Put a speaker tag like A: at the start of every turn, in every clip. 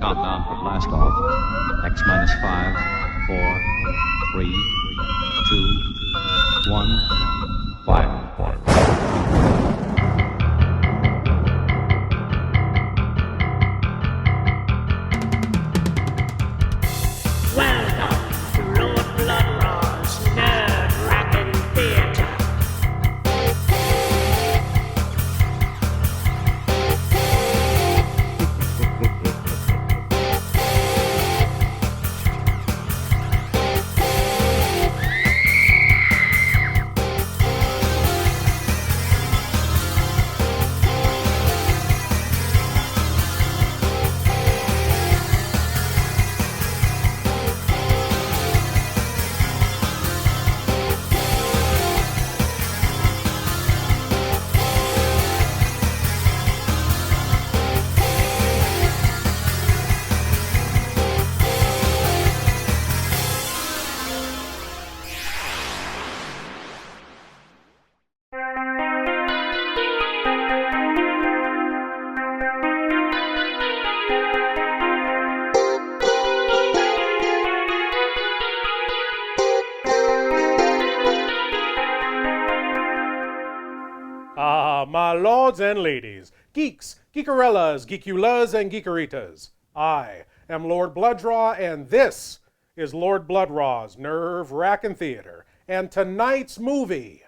A: Countdown for blast off. X minus 5, 4, 3, 2, 1, fire.
B: Welcome to Lord Blood-Rah's Wrackin Theatre.
C: My lords and ladies, geeks, geekarellas, geekulas, and geekeritas. I am Lord Blood-Rah, and this is Lord Blood-Rah's Nerve-Wrackin Theater. And tonight's movie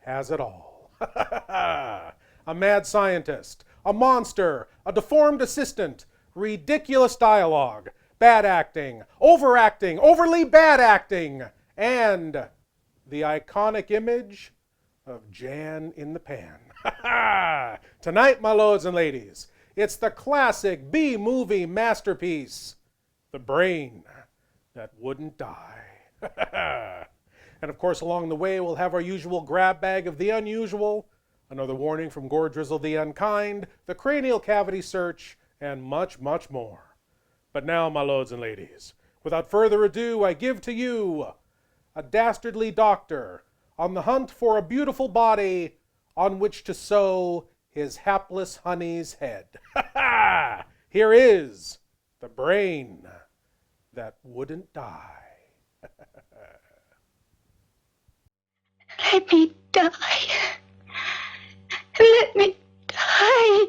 C: has it all. A mad scientist, a monster, a deformed assistant, ridiculous dialogue, bad acting, overacting, overly bad acting, and the iconic image of Jan in the Pan. Tonight, my lords and ladies, it's the classic B-movie masterpiece, The Brain That Wouldn't Die. And of course, along the way, we'll have our usual grab bag of the unusual, another warning from Gore Drizzle the Unkind, the cranial cavity search, and much, much more. But now, my lords and ladies, without further ado, I give to you a dastardly doctor on the hunt for a beautiful body on which to sew his hapless honey's head. Here is The Brain That Wouldn't Die.
D: Let me die. Let me die.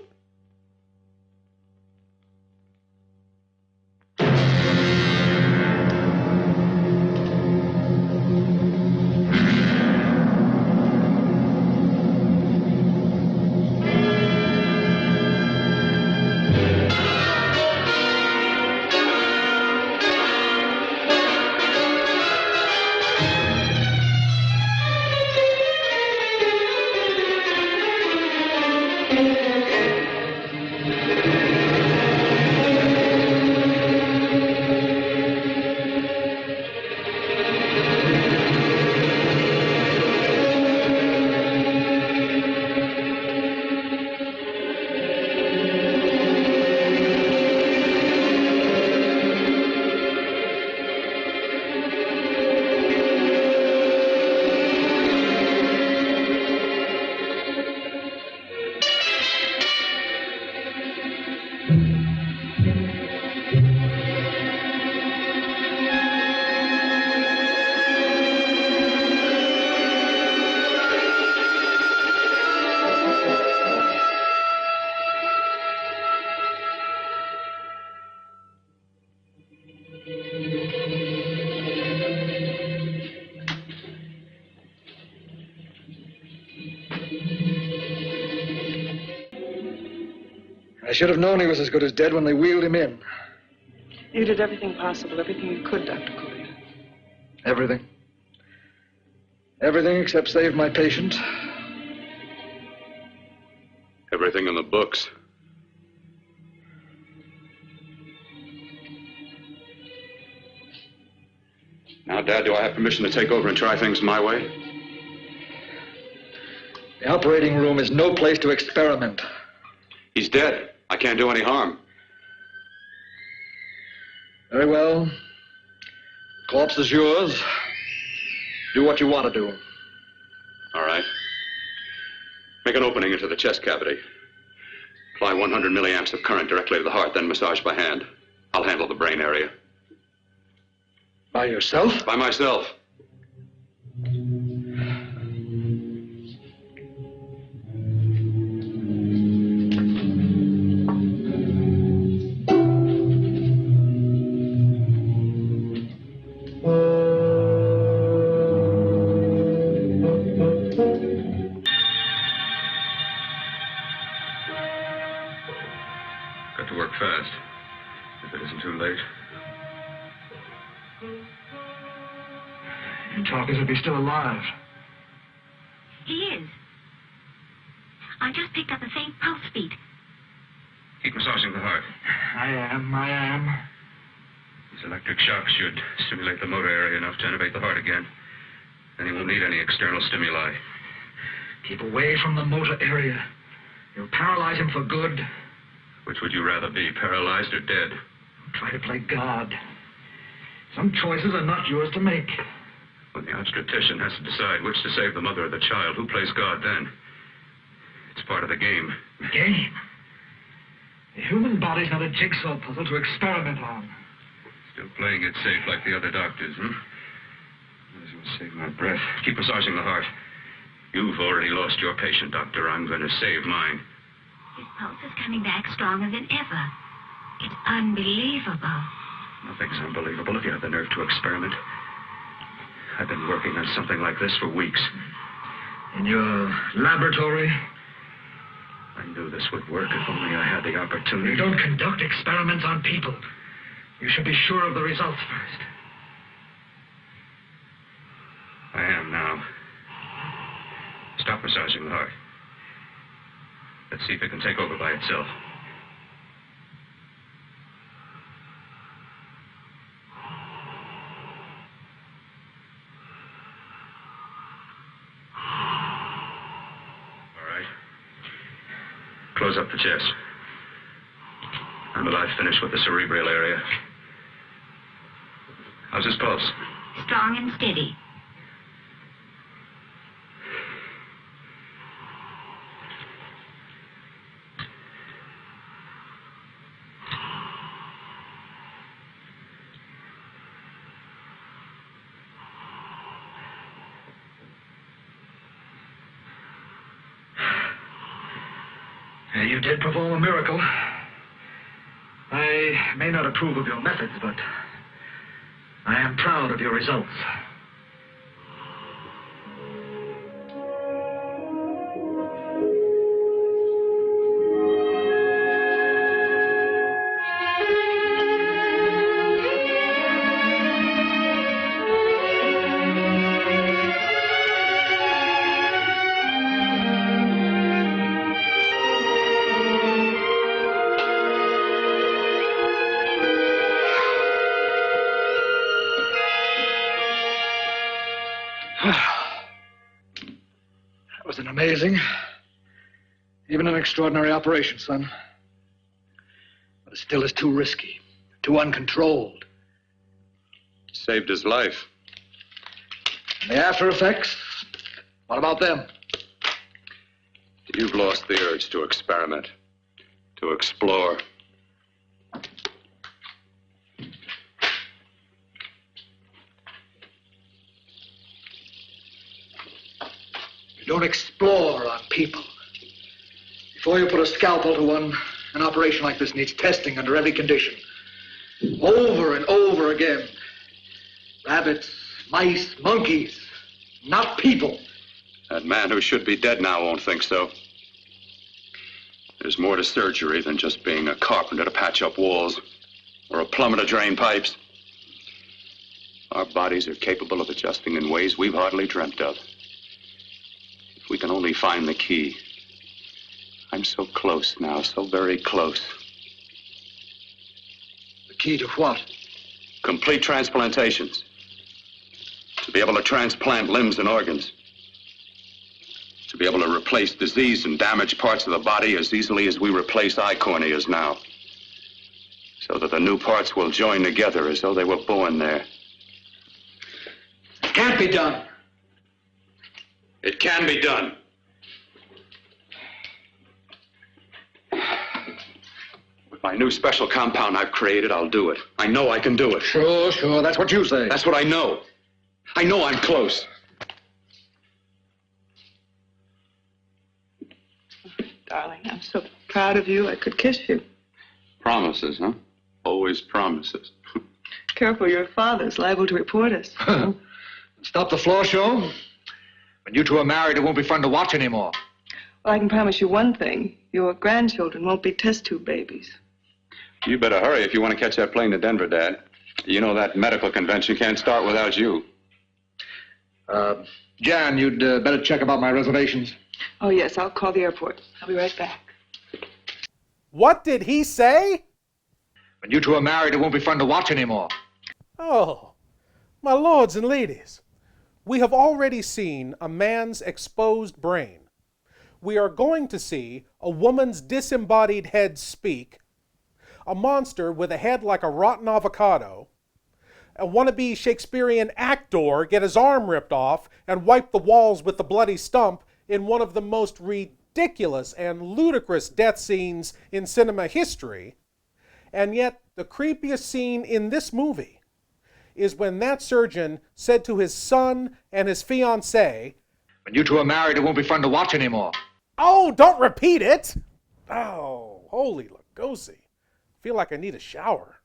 E: I should have known he was as good as dead when they wheeled him in.
F: You did everything possible, everything you could, Dr. Collier.
E: Everything. Everything except save my patient.
G: Everything in the books. Now, Dad, do I have permission to take over and try things my way?
E: The operating room is no place to experiment.
G: He's dead. I can't do any harm.
E: Very well. Corpse is yours. Do what you want to do.
G: All right. Make an opening into the chest cavity. Apply 100 milliamps of current directly to the heart, then massage by hand. I'll handle the brain area.
E: By yourself?
G: By myself. Got to work fast, if it isn't too late.
E: You talk as if he's still alive.
D: He is. I just picked up a faint pulse beat.
G: Keep massaging the heart.
E: I am.
G: These electric shocks should stimulate the motor area enough to innervate the heart again. Then he won't need any external stimuli.
E: Keep away from the motor area. You'll paralyze him for good.
G: Which would you rather be, paralyzed or dead?
E: Try to play God. Some choices are not yours to make.
G: When the obstetrician has to decide which to save the mother or the child, who plays God then? It's part of the game.
E: Game? The human body's not a jigsaw puzzle to experiment on.
G: Still playing it safe like the other doctors, hmm? Might as well save my breath. Keep massaging the heart. You've already lost your patient, Doctor. I'm going to save mine.
D: His pulse is coming back stronger than ever. It's unbelievable.
G: Nothing's unbelievable if you have the nerve to experiment. I've been working on something like this for weeks.
E: In your laboratory?
G: I knew this would work if only I had the opportunity.
E: You don't conduct experiments on people. You should be sure of the results first.
G: I am now. Stop massaging the heart. Let's see if it can take over by itself. All right. Close up the chest. Until I've finished with the cerebral area. How's his pulse?
D: Strong and steady.
E: You did perform a miracle. I may not approve of your methods, but I am proud of your results. That was an amazing, even an extraordinary operation, son. But it still is too risky, too uncontrolled.
G: Saved his life.
E: And the after effects, what about them?
G: You've lost the urge to experiment, to explore.
E: You don't explore on people. Before you put a scalpel to one, an operation like this needs testing under every condition. Over and over again. Rabbits, mice, monkeys, not people.
G: That man who should be dead now won't think so. There's more to surgery than just being a carpenter to patch up walls or a plumber to drain pipes. Our bodies are capable of adjusting in ways we've hardly dreamt of. If we can only find the key. I'm so close now, so very close.
E: The key to what?
G: Complete transplantations. To be able to transplant limbs and organs. To be able to replace diseased and damaged parts of the body as easily as we replace eye corneas now. So that the new parts will join together as though they were born there.
E: It can't be done.
G: It can be done. With my new special compound I've created, I'll do it. I know I can do it.
E: Sure, that's what you say.
G: That's what I know. I know I'm close.
F: Darling, I'm so proud of you, I could kiss you.
G: Promises, huh? Always promises.
F: Careful, your father's liable to report us.
E: Stop the floor show. When you two are married, it won't be fun to watch anymore.
F: Well, I can promise you one thing. Your grandchildren won't be test tube babies.
G: You better hurry if you want to catch that plane to Denver, Dad. You know that medical convention can't start without you.
E: Jan, you'd better check about my reservations.
F: Oh, yes, I'll call the airport. I'll be right back.
C: What did he say?
E: When you two are married, it won't be fun to watch anymore.
C: Oh, my lords and ladies, we have already seen a man's exposed brain. We are going to see a woman's disembodied head speak, a monster with a head like a rotten avocado, a wannabe Shakespearean actor get his arm ripped off and wipe the walls with the bloody stump in one of the most ridiculous and ludicrous death scenes in cinema history. And yet, the creepiest scene in this movie is when that surgeon said to his son and his fiancée,
E: When you two are married, it won't be fun to watch anymore.
C: "Oh, don't repeat it!" Oh, holy Lugosi. Feel like I need a shower.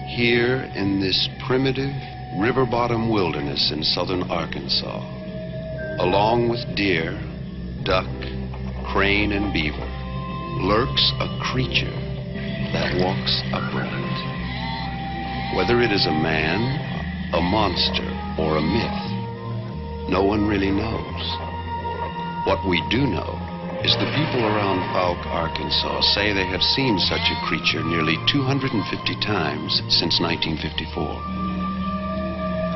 H: Here in this primitive river bottom wilderness in southern Arkansas, along with deer, duck, crane, and beaver, lurks a creature that walks upright. Whether it is a man, a monster, or a myth, no one really knows. What we do know is the people around Fouke, Arkansas say they have seen such a creature nearly 250 times since 1954.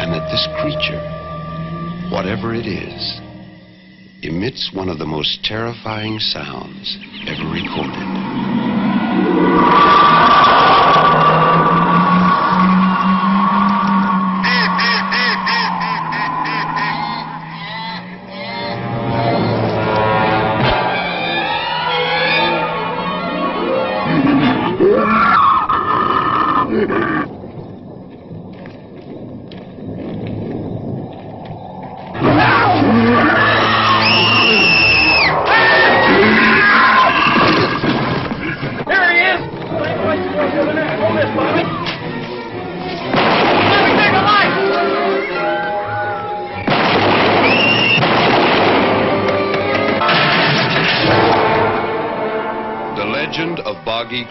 H: And that this creature, whatever it is, emits one of the most terrifying sounds ever recorded.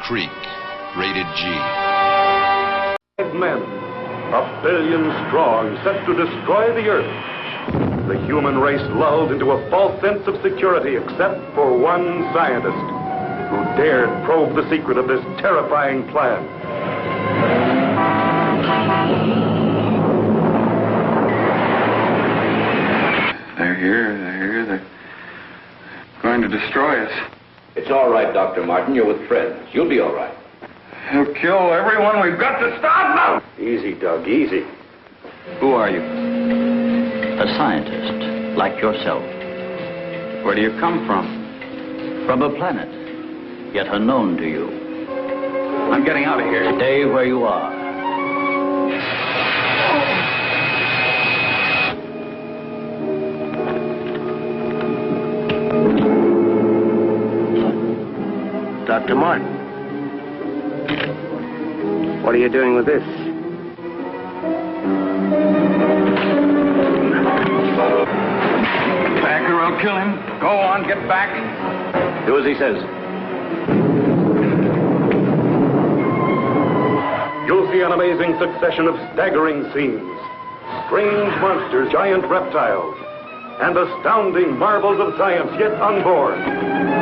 H: Creek, rated G.
I: 5 men, 1 billion strong, set to destroy the earth. The human race lulled into a false sense of security except for one scientist who dared probe the secret of this terrifying plan.
J: They're here, they're going to destroy us.
K: It's all right, Dr. Martin. You're with friends. You'll be all right.
J: He'll kill everyone. We've got to stop them!
K: Easy, Doug, easy.
J: Who are you?
L: A scientist, like yourself. Where do you come from? From a planet, yet unknown to you.
J: I'm getting out of here.
L: Stay where you are.
K: Dr. Martin, what are you doing with this?
J: Backer will kill him. Go on, get back.
K: Do as he says.
I: You'll see an amazing succession of staggering scenes. Strange monsters, giant reptiles, and astounding marvels of science yet unborn.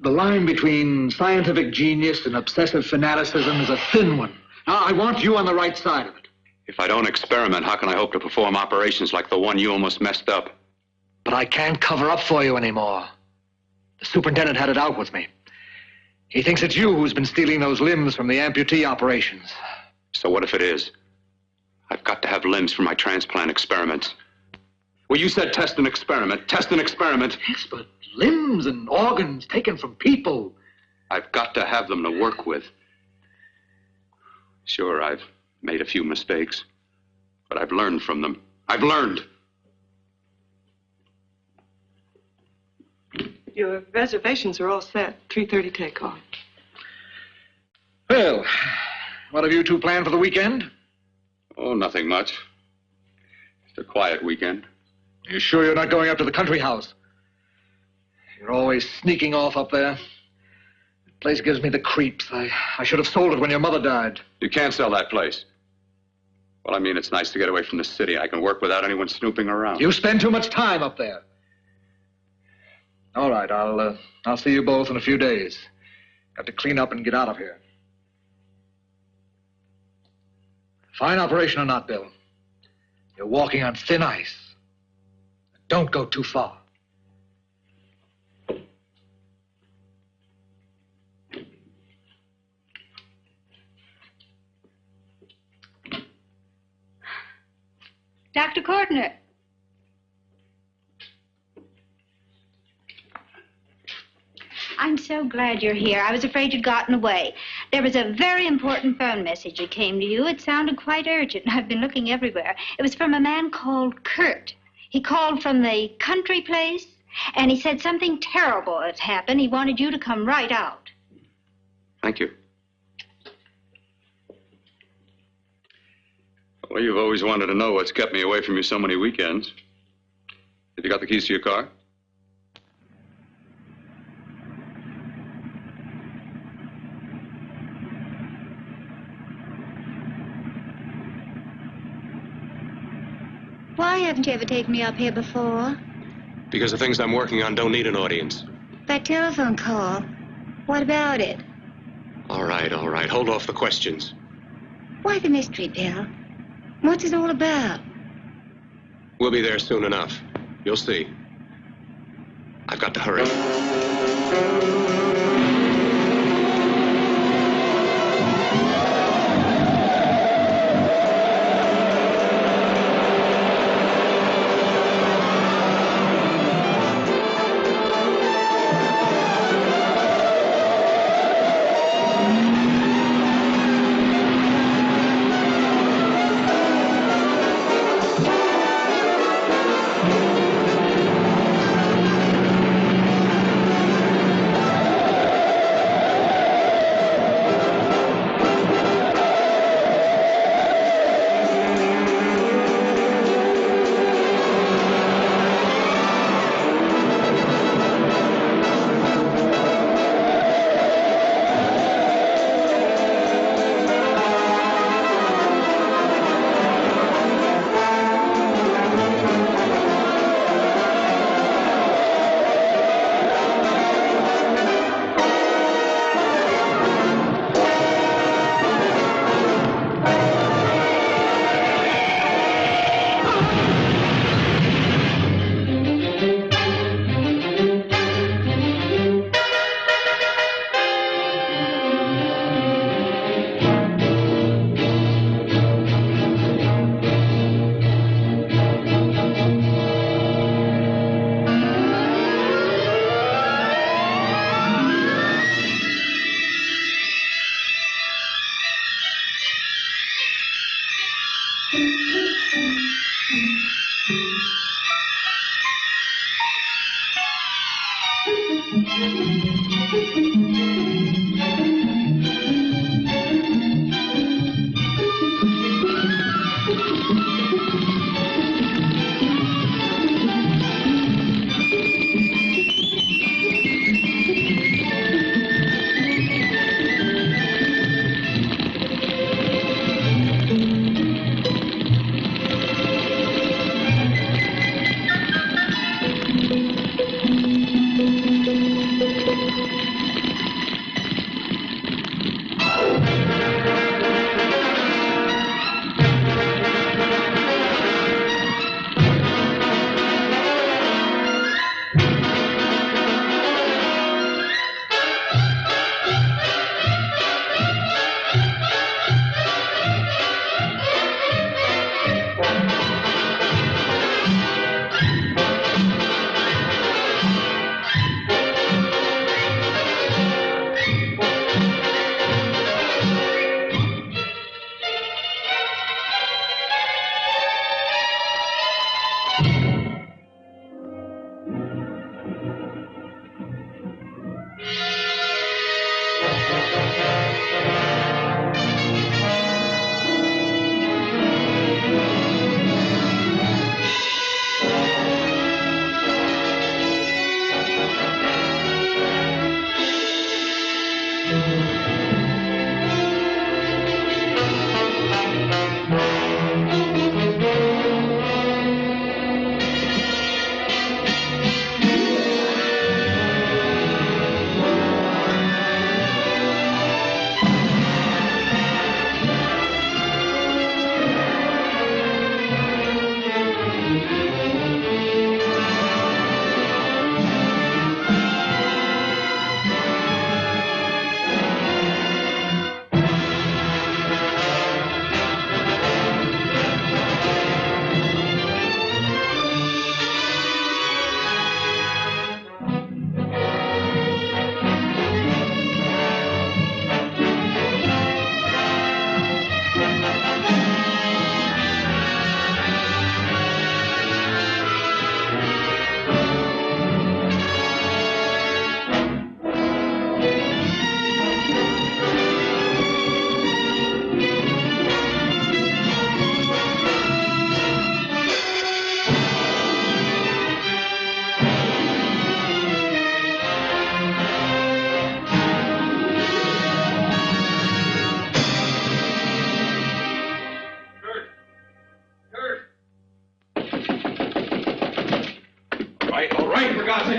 E: The line between scientific genius and obsessive fanaticism is a thin one. Now, I want you on the right side of it.
G: If I don't experiment, how can I hope to perform operations like the one you almost messed up?
E: But I can't cover up for you anymore. The superintendent had it out with me. He thinks it's you who's been stealing those limbs from the amputee operations.
G: So what if it is? I've got to have limbs for my transplant experiments. Well, you said test and experiment. Test and experiment.
E: Yes, but limbs and organs taken from people.
G: I've got to have them to work with. Sure, I've made a few mistakes, but I've learned from them. I've learned.
F: Your reservations are all set. 3:30 takeoff.
E: Well, what have you two planned for the weekend?
G: Oh, nothing much. Just a quiet weekend.
E: Are you sure you're not going up to the country house? You're always sneaking off up there. The place gives me the creeps. I should have sold it when your mother died.
G: You can't sell that place. Well, I mean, it's nice to get away from the city. I can work without anyone snooping around.
E: You spend too much time up there. All right, I'll see you both in a few days. Got to clean up and get out of here. Fine operation or not, Bill. You're walking on thin ice. Don't go too far.
M: Dr. Cordner. I'm so glad you're here. I was afraid you'd gotten away. There was a very important phone message that came to you. It sounded quite urgent. I've been looking everywhere. It was from a man called Kurt. He called from the country place, and he said something terrible had happened. He wanted you to come right out.
G: Thank you. Well, you've always wanted to know what's kept me away from you so many weekends. Have you got the keys to your car?
M: Why haven't you ever taken me up here before?
N: Because the things I'm working on don't need an audience.
M: That telephone call, what about it?
N: All right. Hold off the questions.
M: Why the mystery, Bill? What's it all about?
N: We'll be there soon enough. You'll see. I've got to hurry.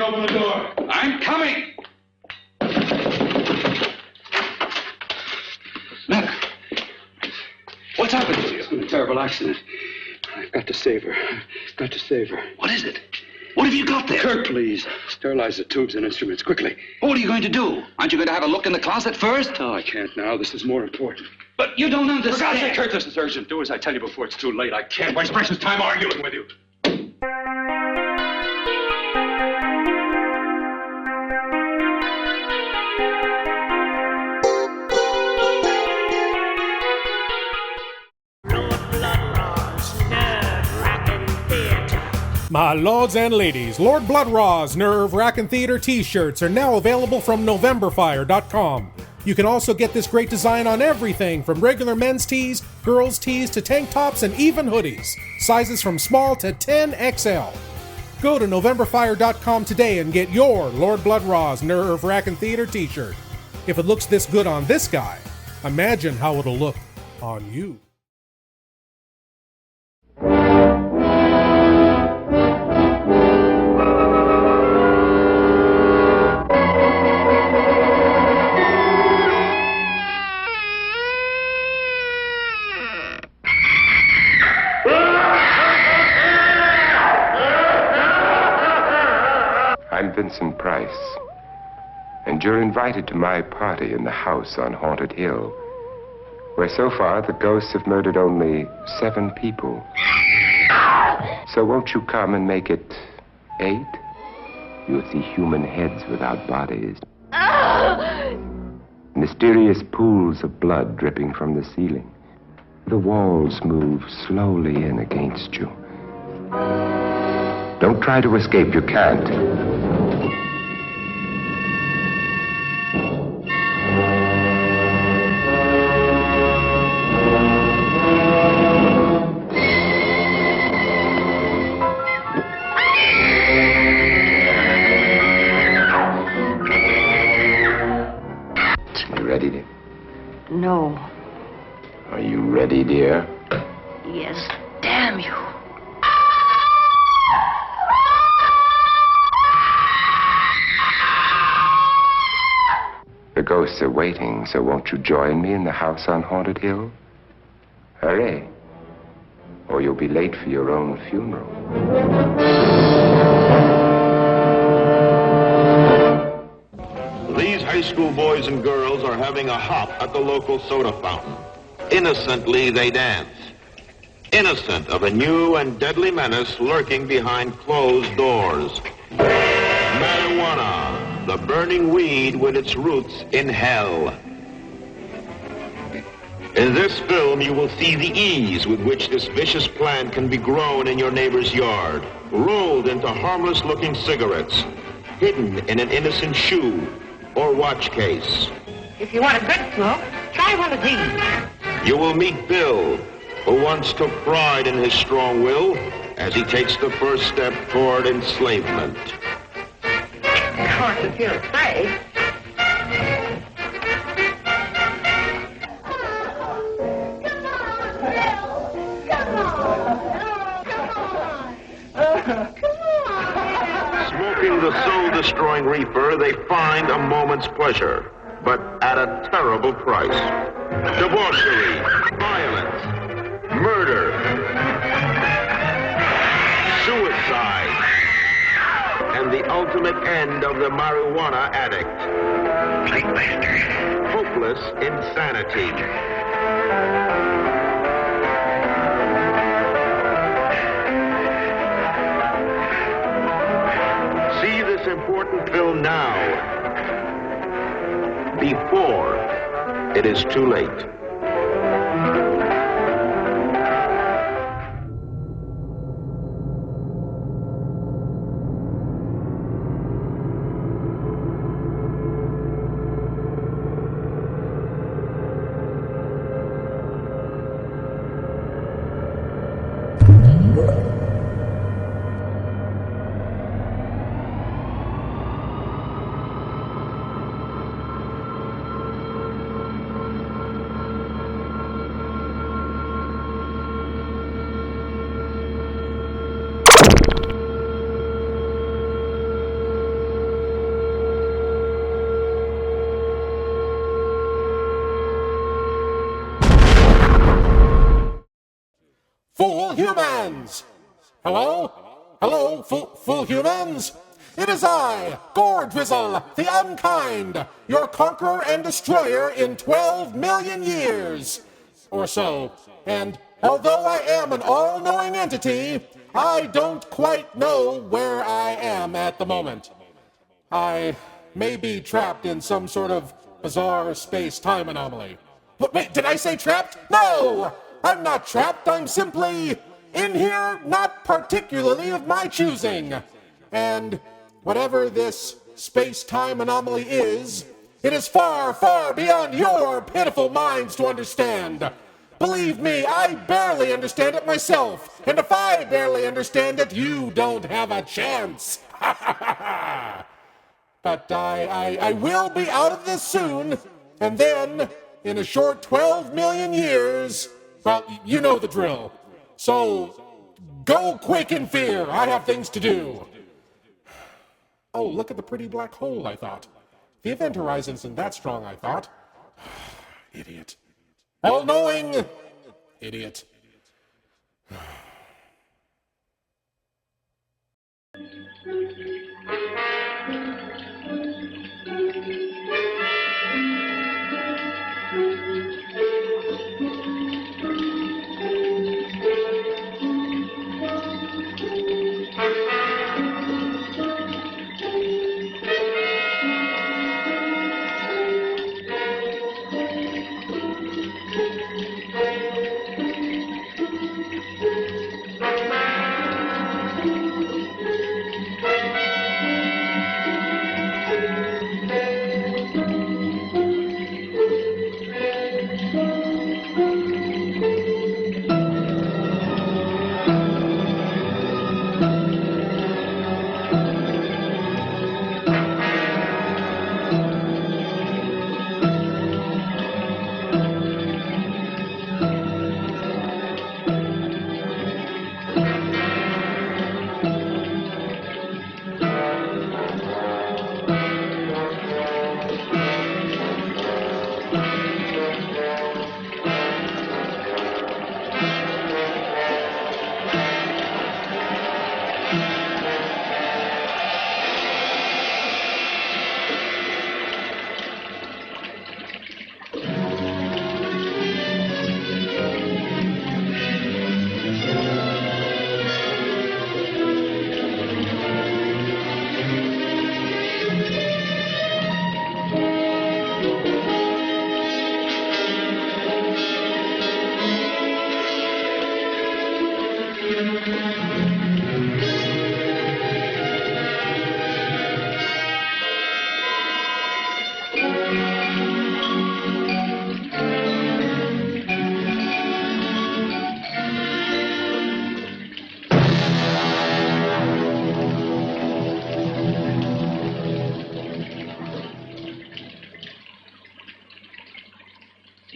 G: can't open the door. I'm coming.
H: Look. What's happened to you? It's been a terrible accident. I've got to save her. Got to save her.
G: What is it? What have you got there?
H: Kirk, please. Sterilize the tubes and instruments, quickly.
G: What are you going to do? Aren't you going to have a look in the closet first?
H: No, I can't now. This is more important.
G: But you don't understand.
H: For God's sake, Kirk, this is urgent. Do as I tell you before it's too late. I can't waste precious time arguing with you.
C: My lords and ladies, Lord Blood-Rah's Nerve-Wrackin' Theater t-shirts are now available from NovemberFire.com. You can also get this great design on everything from regular men's tees, girls' tees, to tank tops and even hoodies. Sizes from small to 10XL. Go to NovemberFire.com today and get your Lord Blood-Rah's Nerve-Wrackin' Theater t-shirt. If it looks this good on this guy, imagine how it'll look on you.
O: I'm Vincent Price, and you're invited to my party in the house on Haunted Hill, where so far the ghosts have murdered only 7 people. So won't you come and make it 8? You'll see human heads without bodies. Mysterious pools of blood dripping from the ceiling. The walls move slowly in against you. Don't try to escape, you can't. You ready, dear?
P: No.
O: Are you ready, dear?
P: Yes. Damn you.
O: The ghosts are waiting, so won't you join me in the house on Haunted Hill? Hurry, or you'll be late for your own funeral.
Q: These high school boys and girls are having a hop at the local soda fountain. Innocently, they dance. Innocent of a new and deadly menace lurking behind closed doors. Marijuana, the burning weed with its roots in hell. In this film, you will see the ease with which this vicious plant can be grown in your neighbor's yard, rolled into harmless-looking cigarettes, hidden in an innocent shoe or watch case.
R: If you want a good smoke, try one of these.
Q: You will meet Bill, who once took pride in his strong will as he takes the first step toward enslavement.
R: Of course, if you're afraid.
Q: Smoking the soul-destroying reefer, they find a moment's pleasure, but at a terrible price. Debauchery, violence, murder, suicide, and the ultimate end of the marijuana addict. Hopeless insanity. See this important film now, before it is too late.
S: full humans! Hello? Hello, full humans? It is I, Gore-Drizzle, the Unkind, your conqueror and destroyer in 12 million years. Or so. And although I am an all-knowing entity, I don't quite know where I am at the moment. I may be trapped in some sort of bizarre space-time anomaly. Wait, did I say trapped? No! I'm not trapped, I'm simply in here, not particularly of my choosing. And whatever this space-time anomaly is, it is far, far beyond your pitiful minds to understand. Believe me, I barely understand it myself, and if I barely understand it, you don't have a chance. But I will be out of this soon, and then, in a short 12 million years, well, you know the drill. So, go quick in fear, I have things to do. Oh, look at the pretty black hole, I thought. The event horizon isn't that strong, I thought. Idiot. All-knowing idiot.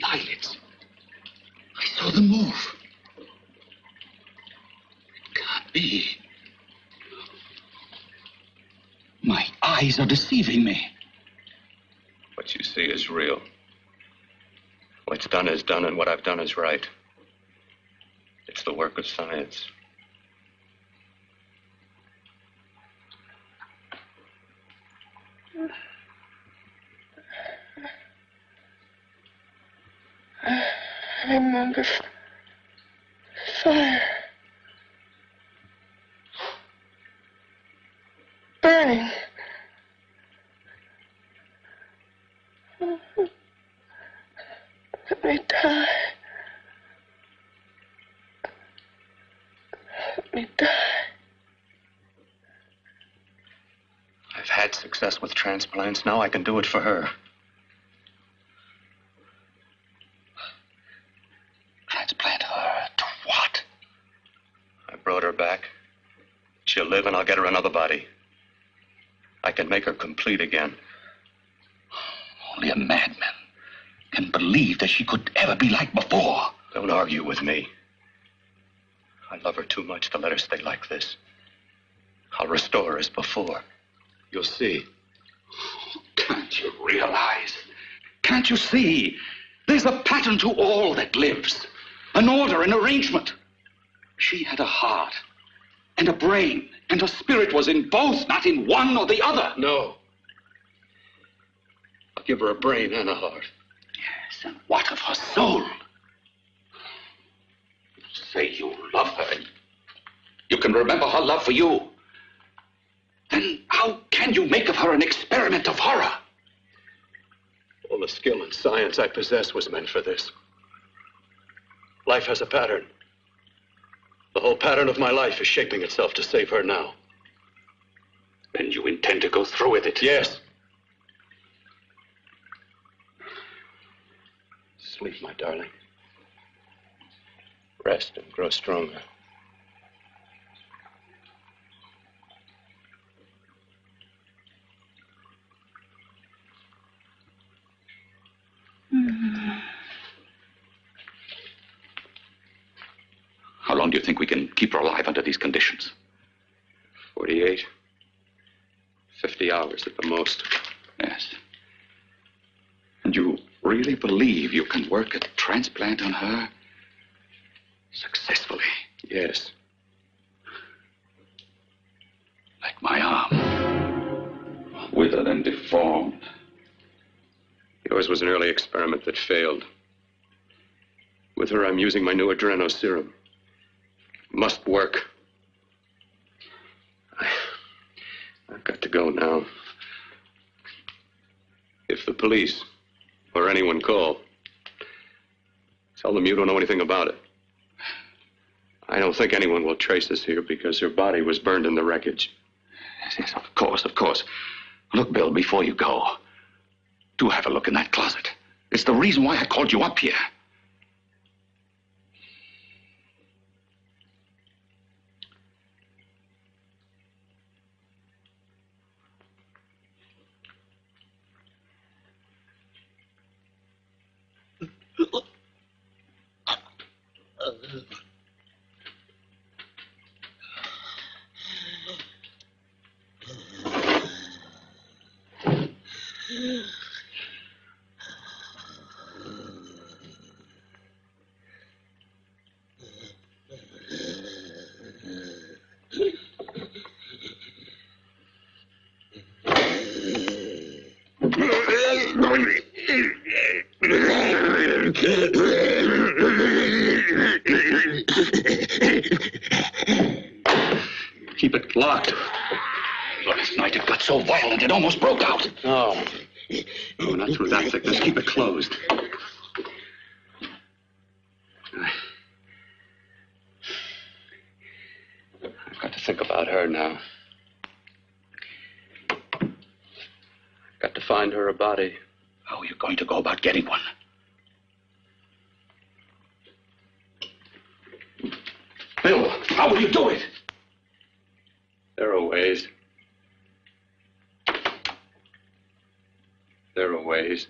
E: Eyelids. I saw them move. It can't be. My eyes are deceiving me.
G: What you see is real. What's done is done, and what I've done is right. It's the work of science.
F: I'm on the fire. Burning. Let me die. Let me die.
G: I've had success with transplants. Now I can do it for her.
E: Transplant her to what?
G: I brought her back. She'll live and I'll get her another body. I can make her complete again.
E: Only a madman can believe that she could ever be like before.
G: Don't argue with me. I love her too much to let her stay like this. I'll restore her as before. You'll see.
E: Can't you realize? Can't you see? There's a pattern to all that lives. An order, an arrangement.
T: She had a heart and a brain, and her spirit was in both, not in one or the other.
G: No. I'll give her a brain and a heart.
T: Yes, and what of her soul? You say you love her, and you can remember her love for you. Then how can you make of her an experiment of horror?
G: All the skill and science I possess was meant for this. Life has a pattern. The whole pattern of my life is shaping itself to save her now.
T: Then you intend to go through with it?
G: Yes. Sleep, my darling. Rest and grow stronger.
T: How long do you think we can keep her alive under these conditions?
G: 48. 50 hours at the most.
T: Yes. And you really believe you can work a transplant on her successfully?
G: Yes.
T: Like my arm. Withered and deformed.
G: Yours was an early experiment that failed. With her, I'm using my new adreno serum. Must work. I've got to go now. If the police or anyone call, tell them you don't know anything about it. I don't think anyone will trace us here because her body was burned in the wreckage.
T: Yes, of course, of course. Look, Bill, before you go, do have a look in that closet. It's the reason why I called you up here. Keep it locked. Last night it got so violent it almost broke out.
G: No.
T: No, not through that thickness. Keep it closed.
G: I've got to think about her now. I've got to find her a body.
T: How are you going to go about getting one? Bill, how will you do it?
G: There are ways. There are ways.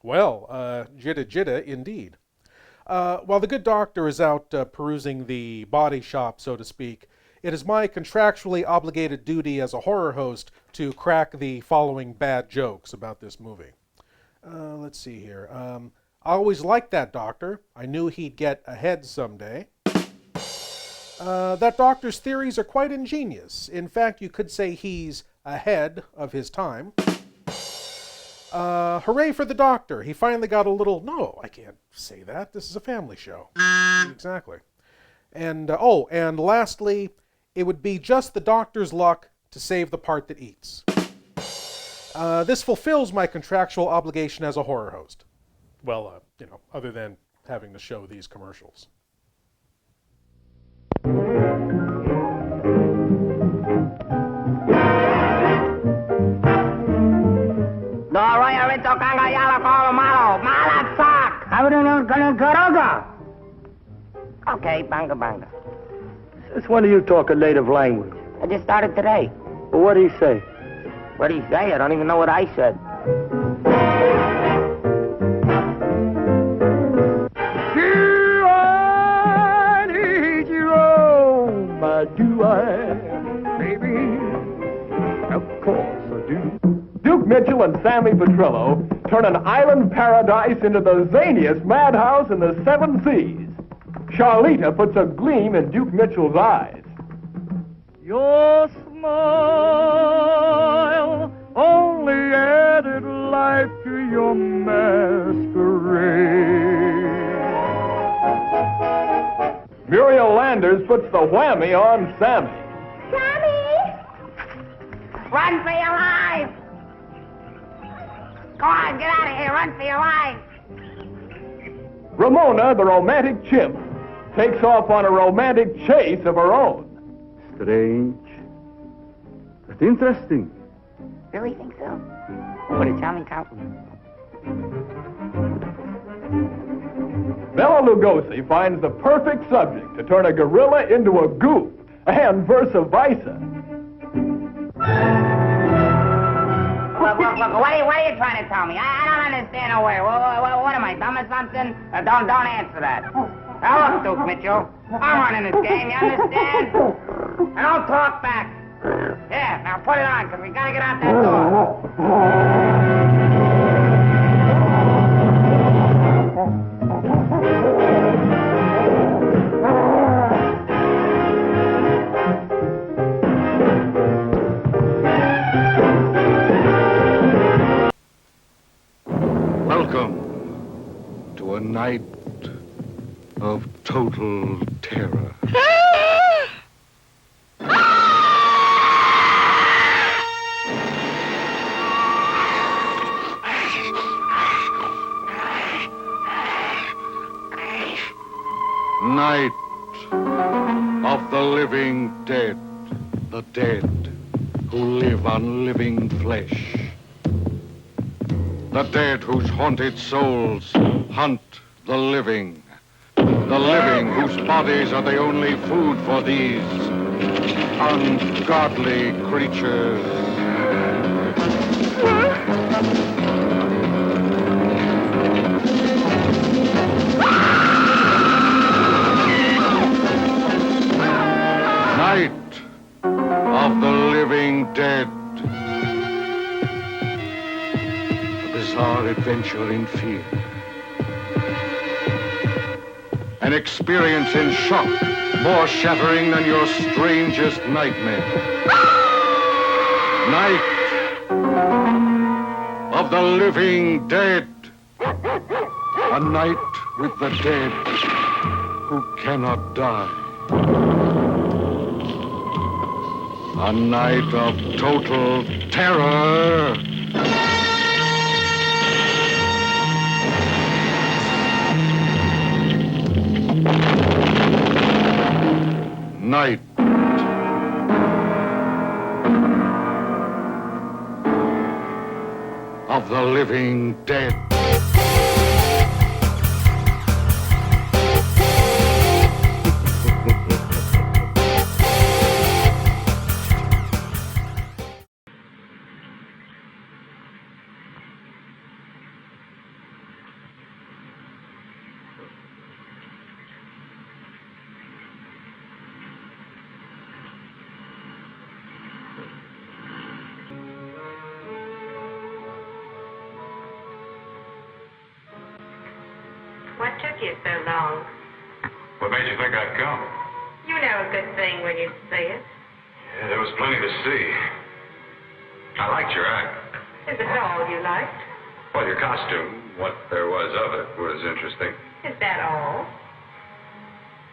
C: Well, jitta jitta indeed. While the good doctor is out perusing the body shop, so to speak, it is my contractually obligated duty as a horror host to crack the following bad jokes about this movie. Let's see here. I always liked that doctor. I knew he'd get ahead someday. That doctor's theories are quite ingenious. In fact, you could say he's ahead of his time. Hooray for the doctor. He finally got a little... No, I can't say that. This is a family show. Exactly. And, and lastly, it would be just the doctor's luck to save the part that eats. This fulfills my contractual obligation as a horror host. Well, other than having to show these commercials.
R: Okay, banga banga.
J: Since when do you talk a native language?
R: I just started today.
J: Well, what did he say?
R: What did he say? I don't even know what I said.
J: Do I, baby? Of course I do. Duke Mitchell and Sammy Petrillo turn an island paradise into the zaniest madhouse in the 7 seas. Charlita puts a gleam in Duke Mitchell's eyes. Your smile only added life to your masquerade. Muriel Landers puts the whammy on Sammy.
R: Sammy! Run for your life! Go on, get out of here. Run for your life.
J: Ramona, the romantic chimp, takes off on a romantic chase of her own.
U: Strange. But interesting.
R: Really think so? What a charming compliment.
J: Bela Lugosi finds the perfect subject to turn a gorilla into a goof, and versa versa.
R: Look, what are you trying to tell me? I don't understand a word. What am I, dumb or something? Don't answer that. Now look, Duke Mitchell, I'm running this game, you understand? And don't talk back. Yeah, now put it on, because we gotta get out that door.
U: Welcome to a night of total terror. Night of the living dead, the dead who live on living flesh. The dead whose haunted souls hunt the living whose bodies are the only food for these ungodly creatures. Night of the living dead. A bizarre adventure in fear. An experience in shock, more shattering than your strangest nightmare. Night of the living dead. A night with the dead who cannot die. A night of total terror. Night of the living dead.
A: kept you so long?
N: What made you think I'd come?
A: You know a good thing when you see it.
N: Yeah, there was plenty to see. I liked your act.
A: Is it all you liked?
N: Well, your costume, what there was of it, was interesting.
A: Is that all?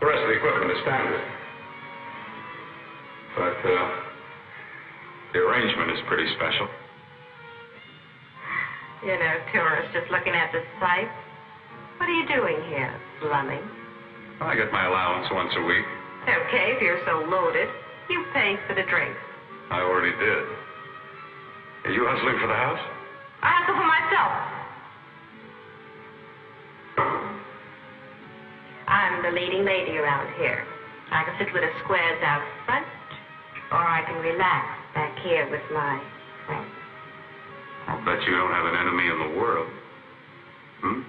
N: The rest of the equipment is standard. But, the arrangement is pretty special.
A: You know, tourists just looking at the sights. What are you doing here, slumming?
N: I get my allowance once a week.
A: Okay, if you're so loaded, you pay for the drinks.
N: I already did. Are you hustling for the house?
A: I hustle for myself. I'm the leading lady around here. I can sit with the squares out front, or I can relax back here with my friends.
N: I'll bet you don't have an enemy in the world. Hmm?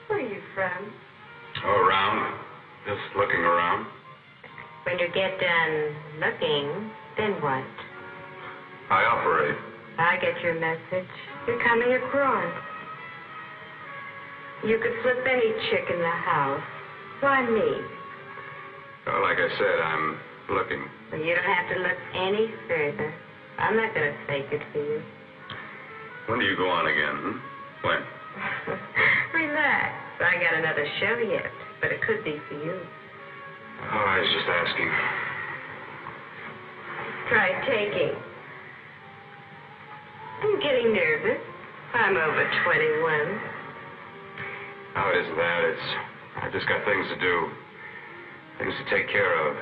A: Where are you from?
N: Oh, around. Just looking around.
A: When you get done looking, then what?
N: I operate.
A: I get your message. You're coming across. You could flip any chick in the house. Why me?
N: Well, like I said, I'm looking.
A: Well, you don't have to look any further. I'm not going to fake it for you.
N: When do you go on again, hmm? When?
A: Relax. I got another show yet, but it could be for you.
N: Oh, I was just asking.
A: Try taking. I'm getting nervous. I'm over 21.
N: How is that? I've just got things to do. Things to take care of.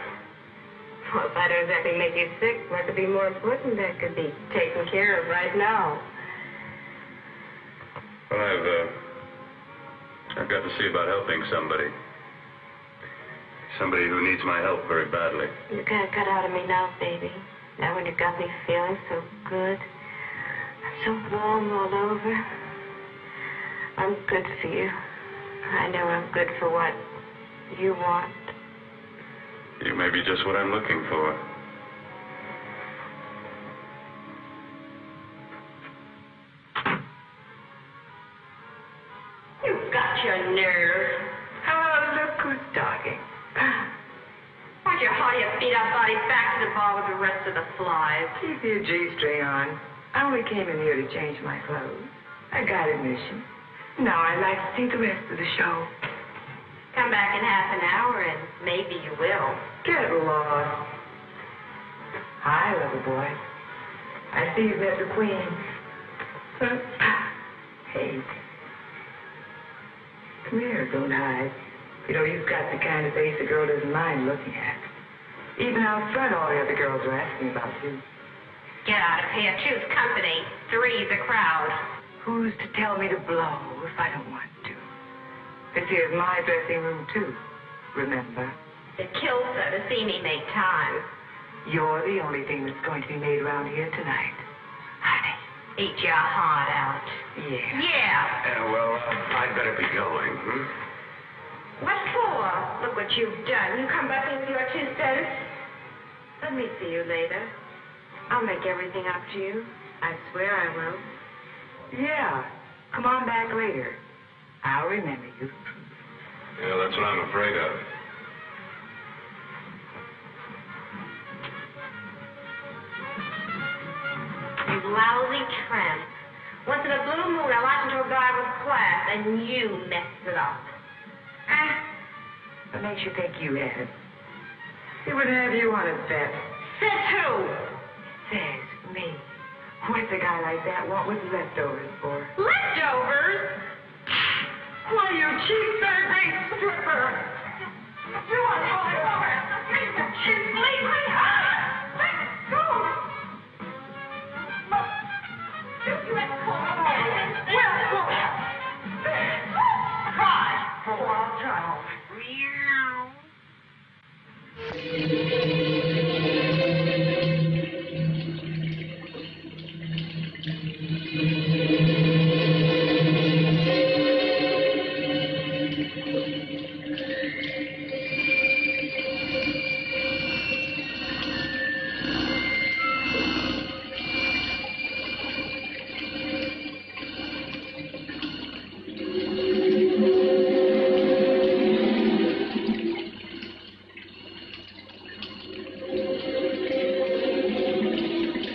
A: Well, if I don't exactly make you sick, what could be more important that could be taken care of right now?
N: Well, I've got to see about helping somebody. Somebody who needs my help very badly.
A: You can't cut out of me now, baby. Now when you got me feeling so good. I'm so warm all over. I'm good for you. I know I'm good for what you want.
N: You may be just what I'm looking for.
A: You've got your nerve. Oh, look who's talking. Why don't you haul your beat-up body back to the bar with the rest of the flies?
V: Keep your G-string on. I only came in here to change my clothes. I got admission. Now I'd like to see the rest of the show.
A: Come back in half an hour and maybe you will.
V: Get lost. Hi, lover boy. I see you've met the queen. Hey. Come here, don't hide. You know, you've got the kind of face a girl doesn't mind looking at. Even out front, all the other girls are asking about you.
A: Get out of here. Choose company. Three's a crowd.
V: Who's to tell me to blow if I don't want to? This here's my dressing room, too. Remember?
A: It kills her to see me make time.
V: You're the only thing that's going to be made around here tonight. Honey.
A: Eat your heart out.
V: Yeah.
A: Yeah.
N: Well, I'd better be going, hmm?
A: What for? Look what you've done. You come back in with your 2 cents. Let me see you later. I'll make everything up to you. I swear I will.
V: Yeah. Come on back later. I'll remember you.
N: Yeah, that's what I'm afraid of.
A: You lousy tramp. Once in a blue moon, I walked into a bar with class, and you messed it up.
V: What makes you think you had it? He would have you on a bet.
A: Says who?
V: Says me. What's a guy like that want with leftovers for?
A: Leftovers? Why, you cheap third-rate stripper. You want to hold it over. She's bleeding. Let go. You let go. Well,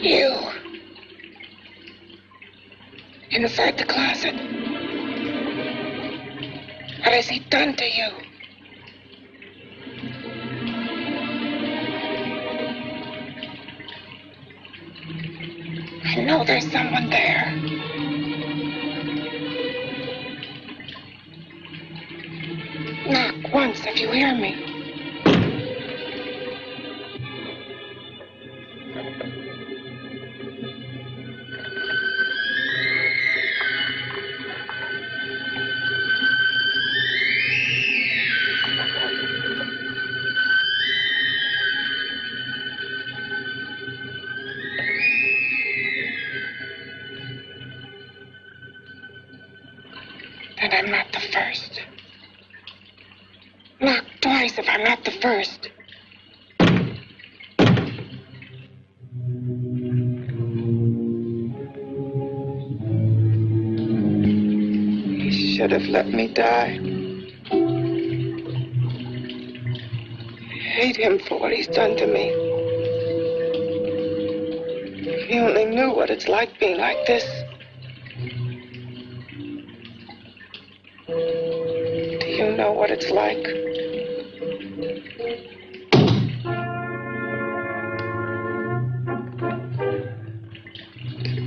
B: You. Inside the closet. What has he done to you? I know there's someone there. Knock once if you hear me. And I'm not the first. Knock twice if I'm not the first. He should have let me die. I hate him for what he's done to me. If he only knew what it's like being like this. You know what it's like.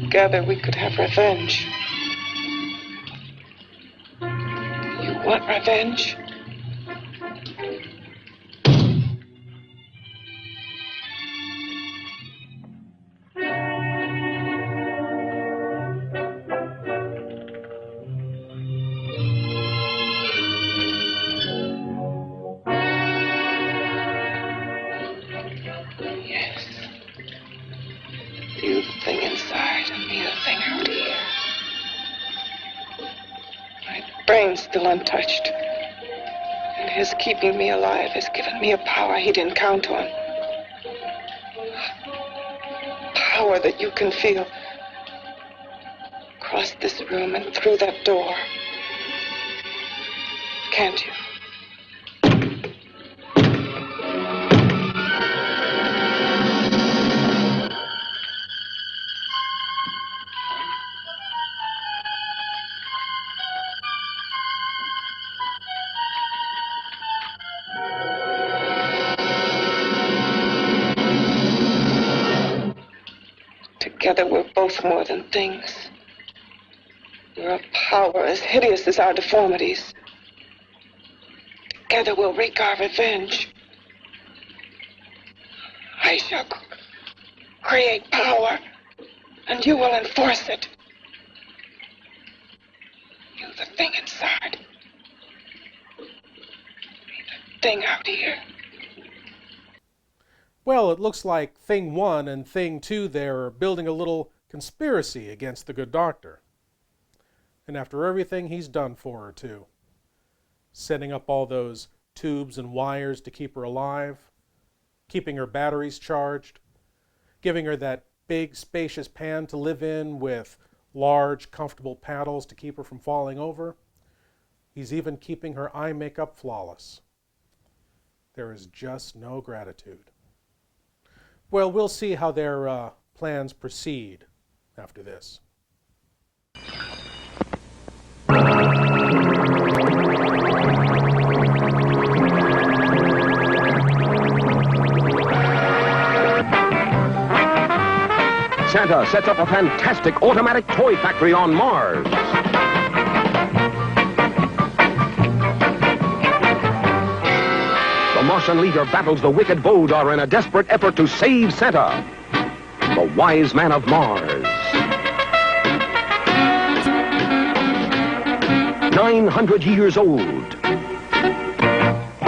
B: Together we could have revenge. You want revenge? You the thing inside and me the thing out here. My brain's still untouched. And his keeping me alive has given me a power he didn't count on. Power that you can feel. Across this room and through that door. Can't you? Together we're both more than things. We're a power as hideous as our deformities. Together we'll wreak our revenge. I shall create power, and you will enforce it. You the thing inside. Me the thing out here.
C: Well, it looks like Thing 1 and Thing 2 there are building a little conspiracy against the good doctor. And after everything he's done for her, too. Setting up all those tubes and wires to keep her alive, keeping her batteries charged, giving her that big, spacious pan to live in with large, comfortable paddles to keep her from falling over. He's even keeping her eye makeup flawless. There is just no gratitude. Well, we'll see how their plans proceed after this.
D: Santa sets up a fantastic automatic toy factory on Mars. The Martian leader battles the wicked Voldar in a desperate effort to save Santa, the wise man of Mars. 900 years old.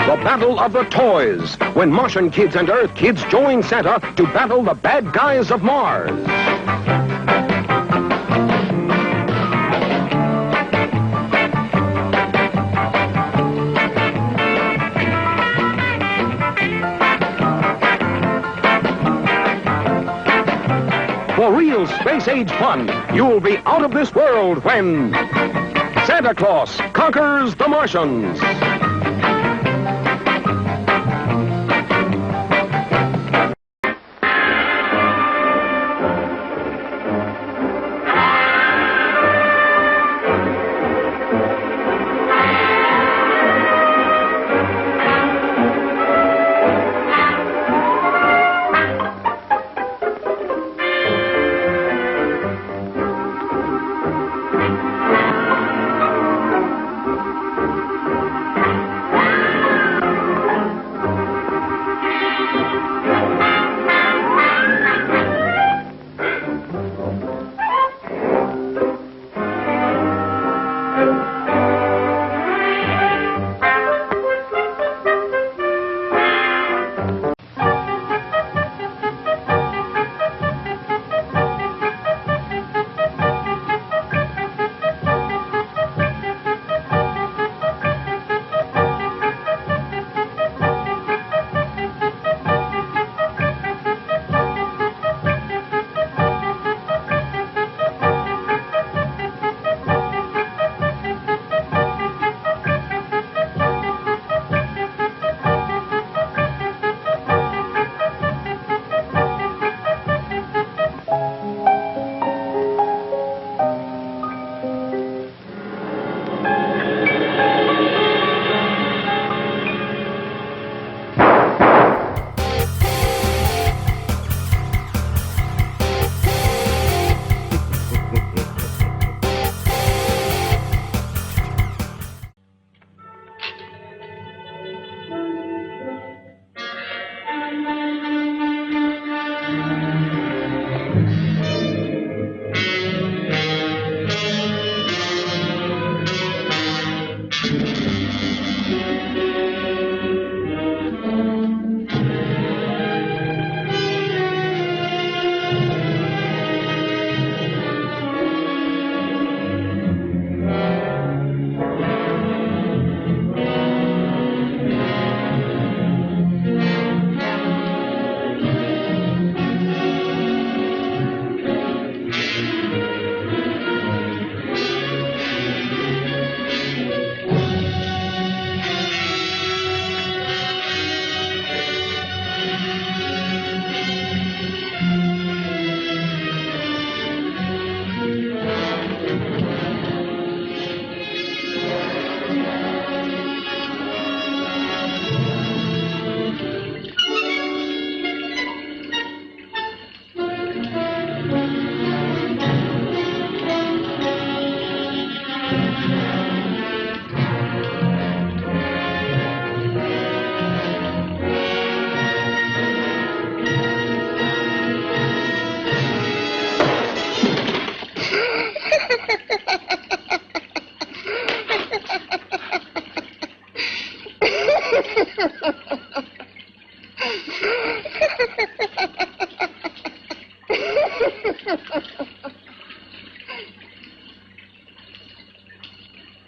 D: The Battle of the Toys, when Martian kids and Earth kids join Santa to battle the bad guys of Mars. For real space-age fun, you'll be out of this world when Santa Claus conquers the Martians.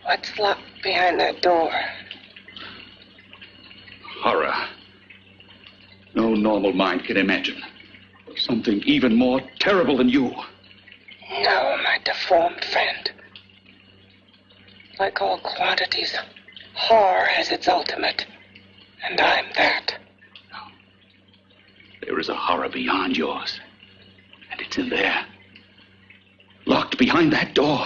B: What's locked behind that door?
T: Horror. No normal mind can imagine. Something even more terrible than you.
B: No, my deformed friend. Like all quantities, horror has its ultimate. And I'm that.
T: There is a horror beyond yours. And it's in there. Locked behind that door.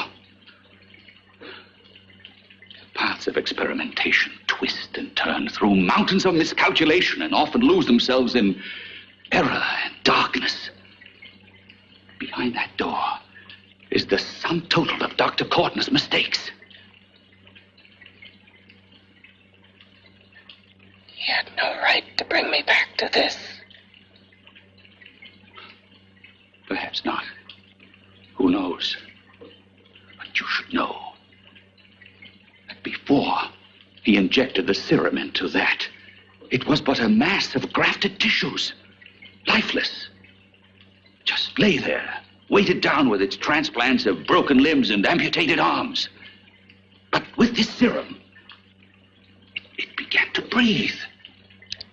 T: The paths of experimentation twist and turn through mountains of miscalculation and often lose themselves in error and darkness. Behind that door is the sum total of Dr. Courtney's mistakes.
B: He had no right to bring me back to this.
T: Perhaps not. Who knows? But you should know that before he He injected the serum into that. It was but a mass of grafted tissues, lifeless. Just lay there, weighted down with its transplants of broken limbs and amputated arms. But with this serum, it began to breathe.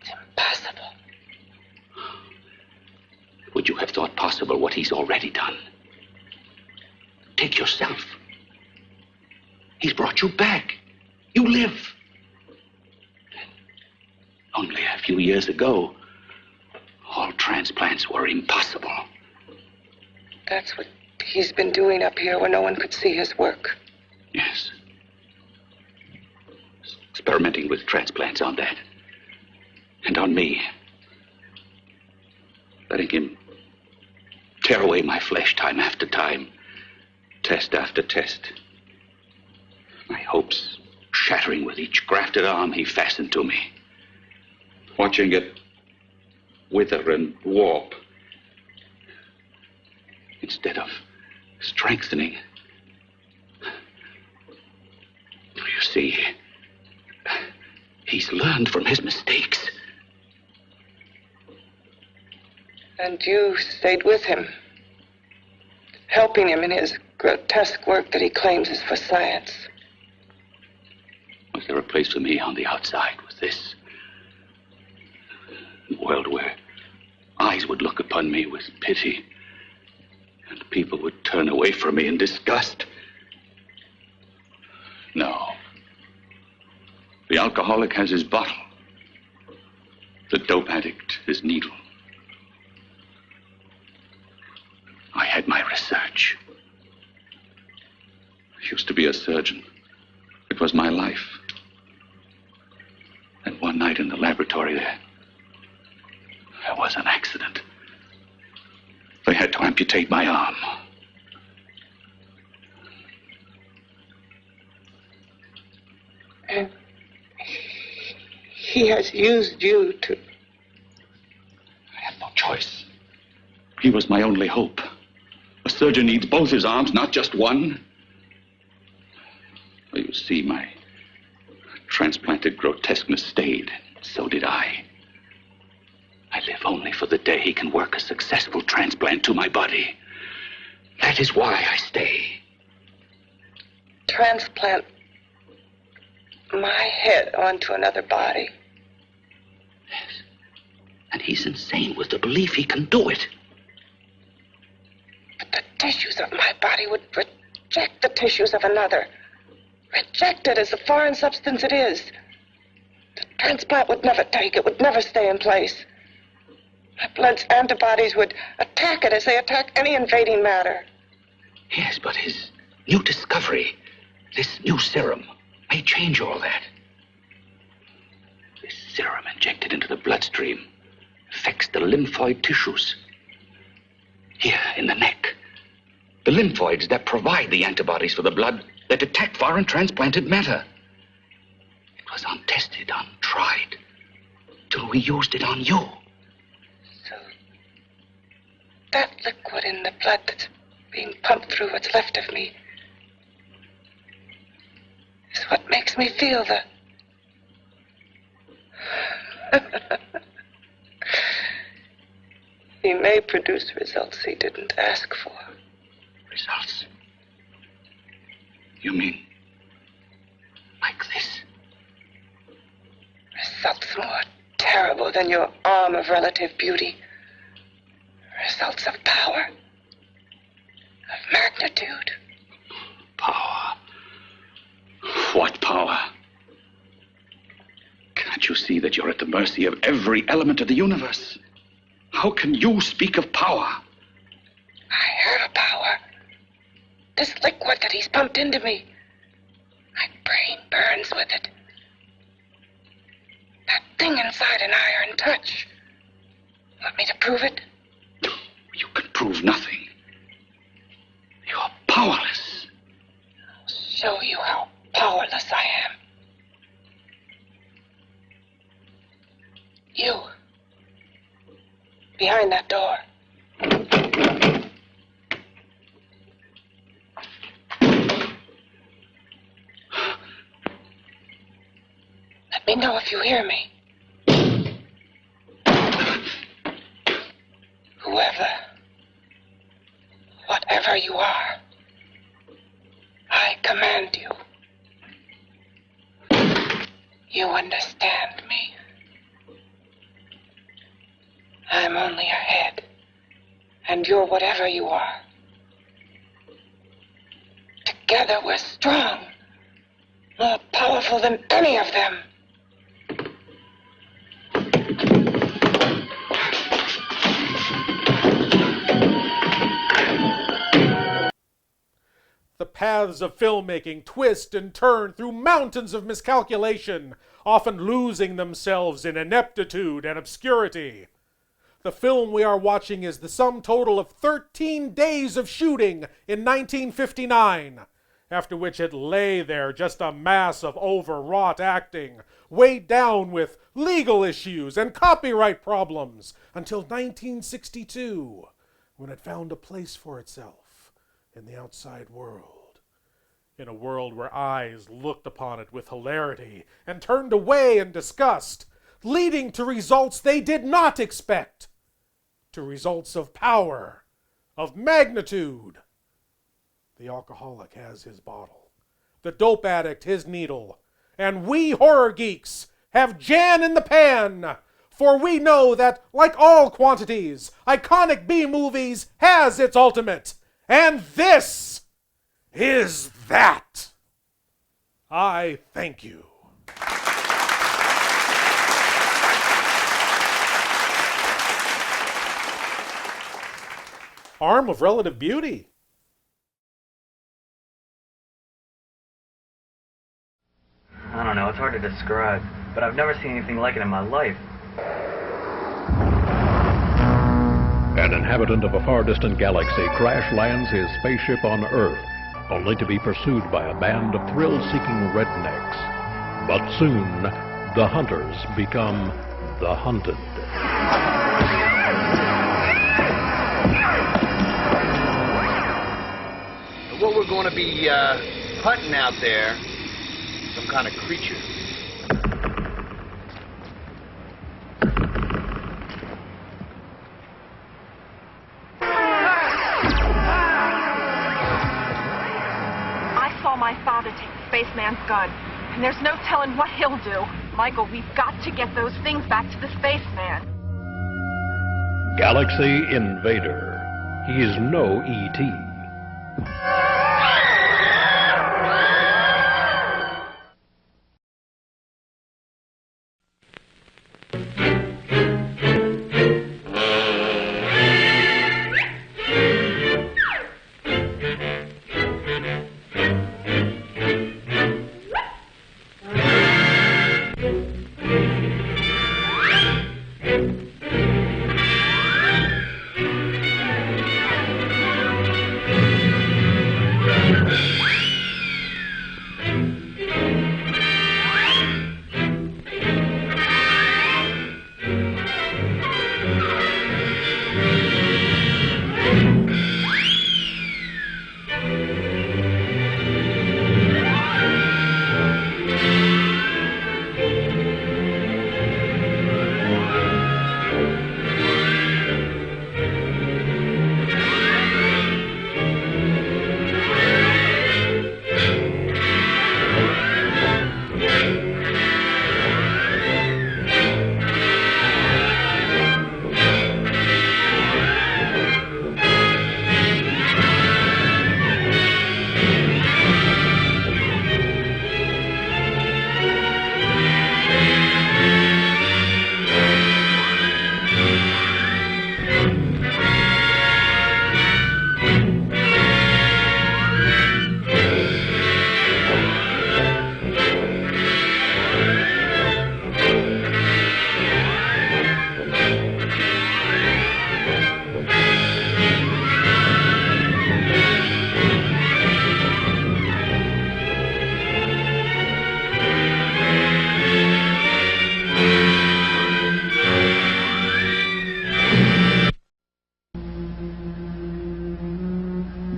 B: It's impossible.
T: Would you have thought possible what he's already done? Take yourself. He's brought you back. You live. Only a few years ago, all transplants were impossible.
B: That's what he's been doing up here where no one could see his work.
T: Yes. Experimenting with transplants on that. And on me. Letting him tear away my flesh time after time. Test after test. My hopes shattering with each grafted arm he fastened to me. Watching it wither and warp. Instead of strengthening. You see, he's learned from his mistakes.
B: And you stayed with him, helping him in his grotesque work that he claims is for science.
T: Was there a place for me on the outside with this? A world where eyes would look upon me with pity and people would turn away from me in disgust? No. The alcoholic has his bottle. The dope addict his needle. I had my research. I used to be a surgeon. It was my life. And one night in the laboratory there was an accident. They had to amputate my arm.
B: And he has used you to...
T: I had no choice. He was my only hope. A surgeon needs both his arms, not just one. Well, you see, my transplanted grotesqueness stayed. So did I. I live only for the day he can work a successful transplant to my body. That is why I stay.
B: Transplant my head onto another body.
T: Yes. And he's insane with the belief he can do it.
B: But the tissues of my body would reject the tissues of another. Reject it as the foreign substance it is. The transplant would never take it, would never stay in place. My blood's antibodies would attack it as they attack any invading matter.
T: Yes, but his new discovery, this new serum, may change all that. This serum injected into the bloodstream affects the lymphoid tissues. Here in the neck. The lymphoids that provide the antibodies for the blood that detect foreign transplanted matter. It was untested, untried, till we used it on you.
B: So, that liquid in the blood that's being pumped through what's left of me is what makes me feel the... He may produce results he didn't ask for.
T: Results? You mean like this?
B: Results more terrible than your arm of relative beauty. Results of power. Of magnitude.
T: Power? What power? Can't you see that you're at the mercy of every element of the universe? How can you speak of power?
B: I have a power. This liquid that he's pumped into me. My brain burns with it. That thing inside an iron touch. Want me to prove it?
T: You can prove nothing. You're powerless.
B: I'll show you how powerless I am. You. Behind that door. me know if you hear me. Whoever, whatever you are, I command you. You understand me? I'm only a head, and you're whatever you are. Together we're strong, more powerful than any of them.
C: The paths of filmmaking twist and turn through mountains of miscalculation, often losing themselves in ineptitude and obscurity. The film we are watching is the sum total of 13 days of shooting in 1959, after which it lay there just a mass of overwrought acting, weighed down with legal issues and copyright problems, until 1962, when it found a place for itself in the outside world. In a world where eyes looked upon it with hilarity and turned away in disgust, leading to results they did not expect, to results of power, of magnitude. The alcoholic has his bottle, the dope addict his needle, and we horror geeks have Jan in the pan, for we know that, like all quantities, iconic B-movies has its ultimate, and this is that. I thank you. Arm of relative beauty.
K: I don't know, it's hard to describe, but I've never seen anything like it in my life.
L: An inhabitant of a far distant galaxy crash lands his spaceship on Earth, only to be pursued by a band of thrill-seeking rednecks. But soon, the hunters become the hunted.
W: What we're going to be hunting out there, some kind of creature.
X: I saw my father take the spaceman's gun, and there's no telling what he'll do. Michael, we've got to get those things back to the spaceman.
L: Galaxy Invader. He's no E.T.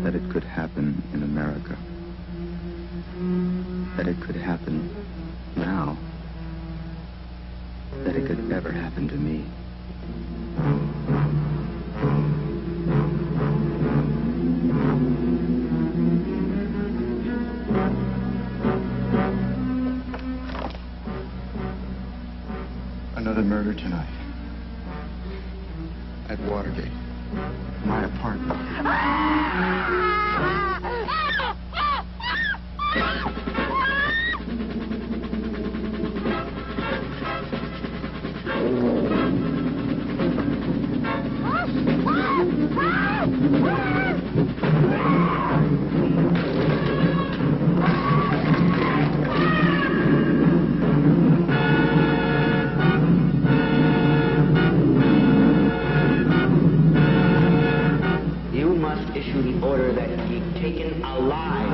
Y: That it could happen in America. That it could happen now. that it could ever happen to me. Another murder tonight. At Watergate. My apartment.
R: You must issue the order that he be taken alive.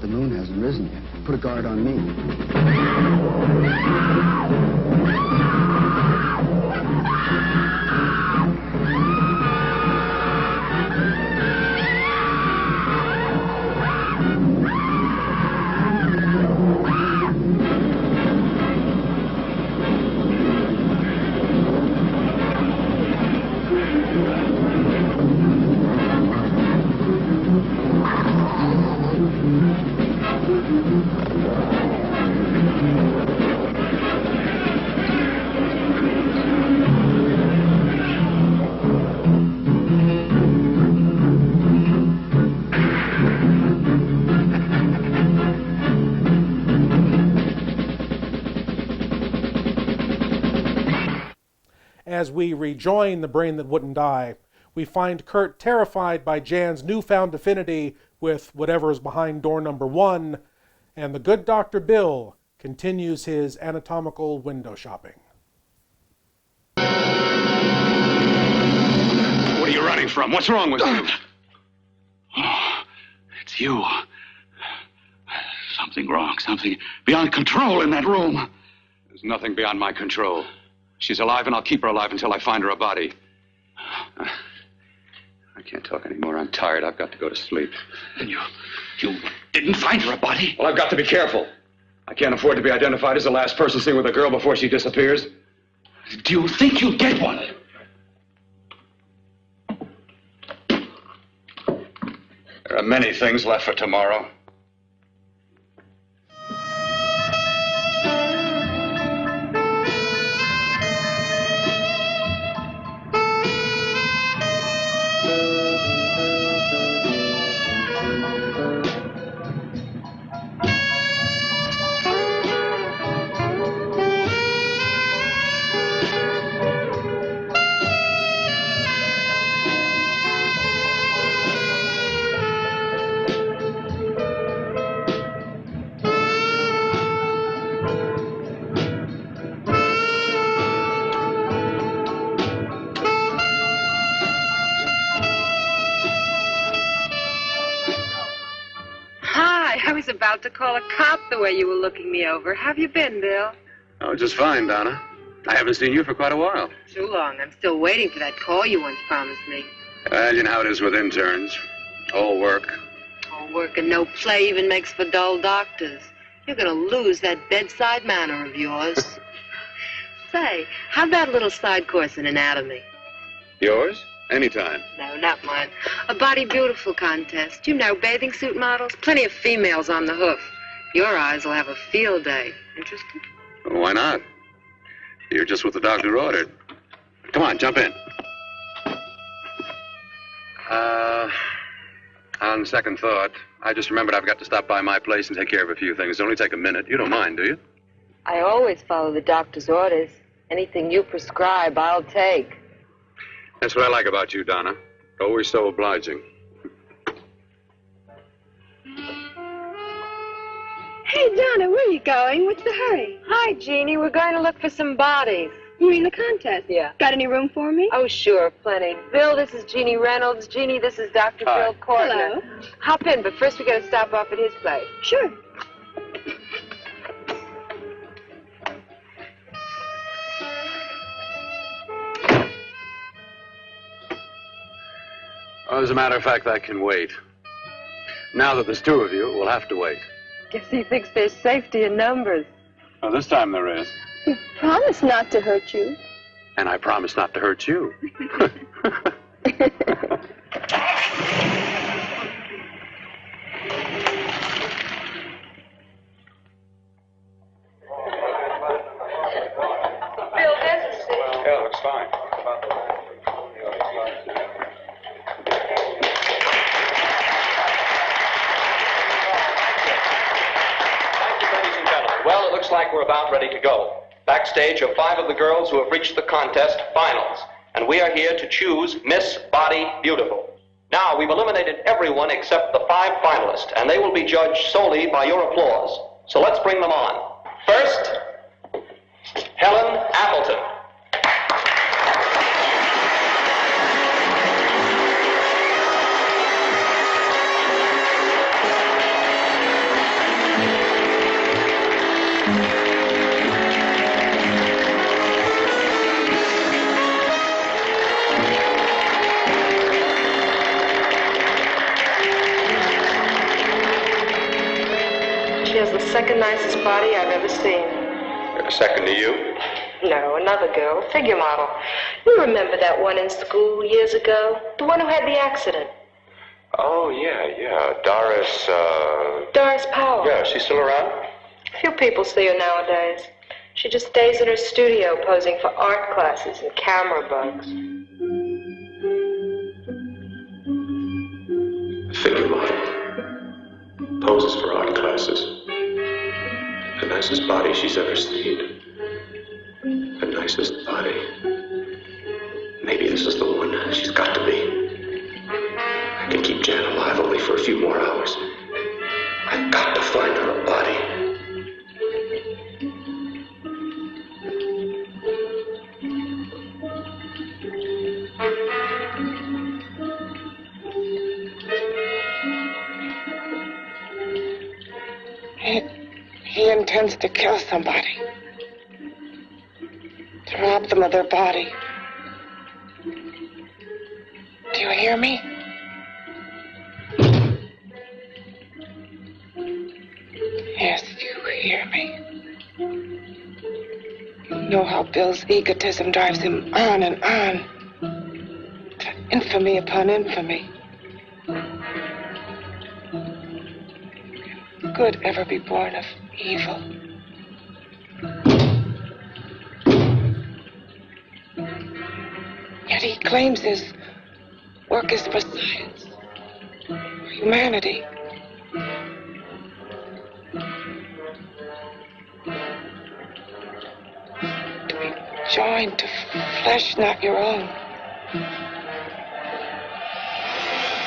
Y: The moon hasn't risen yet. Put a guard on me.
C: As we rejoin the brain that wouldn't die, we find Kurt terrified by Jan's newfound affinity with whatever is behind door number 1, and the good Dr. Bill continues his anatomical window shopping.
G: What are you running from? What's wrong with you?
T: Oh, it's you. Something wrong, something beyond control in that room.
G: There's nothing beyond my control. She's alive, and I'll keep her alive until I find her a body. I can't talk anymore. I'm tired. I've got to go to sleep.
T: And you didn't find her a body?
G: Well, I've got to be careful. I can't afford to be identified as the last person seen with a girl before she disappears.
T: Do you think you'll get one?
G: There are many things left for tomorrow.
H: I was about to call a cop the way you were looking me over. How have you been, Bill?
G: Oh, just fine, Donna. I haven't seen you for quite a while.
H: Too long. I'm still waiting for that call you once promised me.
G: Well, you know how it is with interns. All work.
H: All work and no play even makes for dull doctors. You're going to lose that bedside manner of yours. Say, how about a little side course in anatomy?
G: Yours? Anytime.
H: No, not mine. A Body Beautiful contest. You know, bathing suit models. Plenty of females on the hoof. Your eyes will have a field day. Interested?
G: Well, why not? You're just what the doctor ordered. Come on, jump in. On second thought, I just remembered I've got to stop by my place and take care of a few things. It'll only take a minute. You don't mind, do you?
H: I always follow the doctor's orders. Anything you prescribe, I'll take.
G: That's what I like about you, Donna. Always so obliging.
H: Hey, Donna, where are you going? What's the hurry? Hi, Jeannie. We're going to look for some bodies.
I: You mean the contest?
H: Yeah.
I: Got any room for me?
H: Oh, sure, plenty. Bill, this is Jeannie Reynolds. Jeannie, this is Dr.
G: Hi.
H: Bill Cortner.
I: Hello.
H: Hop in, but first we gotta stop off at his place.
I: Sure.
G: As a matter of fact, that can wait. Now that there's two of you, we'll have to wait.
H: Guess he thinks there's safety in numbers.
G: Well, this time there is.
I: You promised not to hurt you.
G: And I promise not to hurt you.
H: Bill, there's a seat.
G: Yeah, looks fine.
M: Well, it looks like we're about ready to go. Backstage are 5 of the girls who have reached the contest finals, and we are here to choose Miss Body Beautiful. Now, we've eliminated everyone except the 5 finalists, and they will be judged solely by your applause. So let's bring them on. First, Helen Appleton.
H: She has the second nicest body I've ever seen.
M: Second to you?
H: No, another girl, a figure model. You remember that one in school years ago? The one who had the accident.
M: Oh, yeah.
H: Doris Powell.
M: Yeah, she's still around?
H: Few people see her nowadays. She just stays in her studio posing for art classes and camera bugs.
G: Figure model. Poses for art classes. The nicest body she's ever seen. The nicest body. Maybe this is the one. She's got to be. I can keep Jan alive only for a few more hours. I've got to find her a body.
B: He intends to kill somebody. To rob them of their body. Do you hear me? Yes, you hear me. You know how Bill's egotism drives him on and on. To infamy upon infamy. Can good ever be born of evil? Yet he claims his work is for science, for humanity. To be joined to flesh not your own.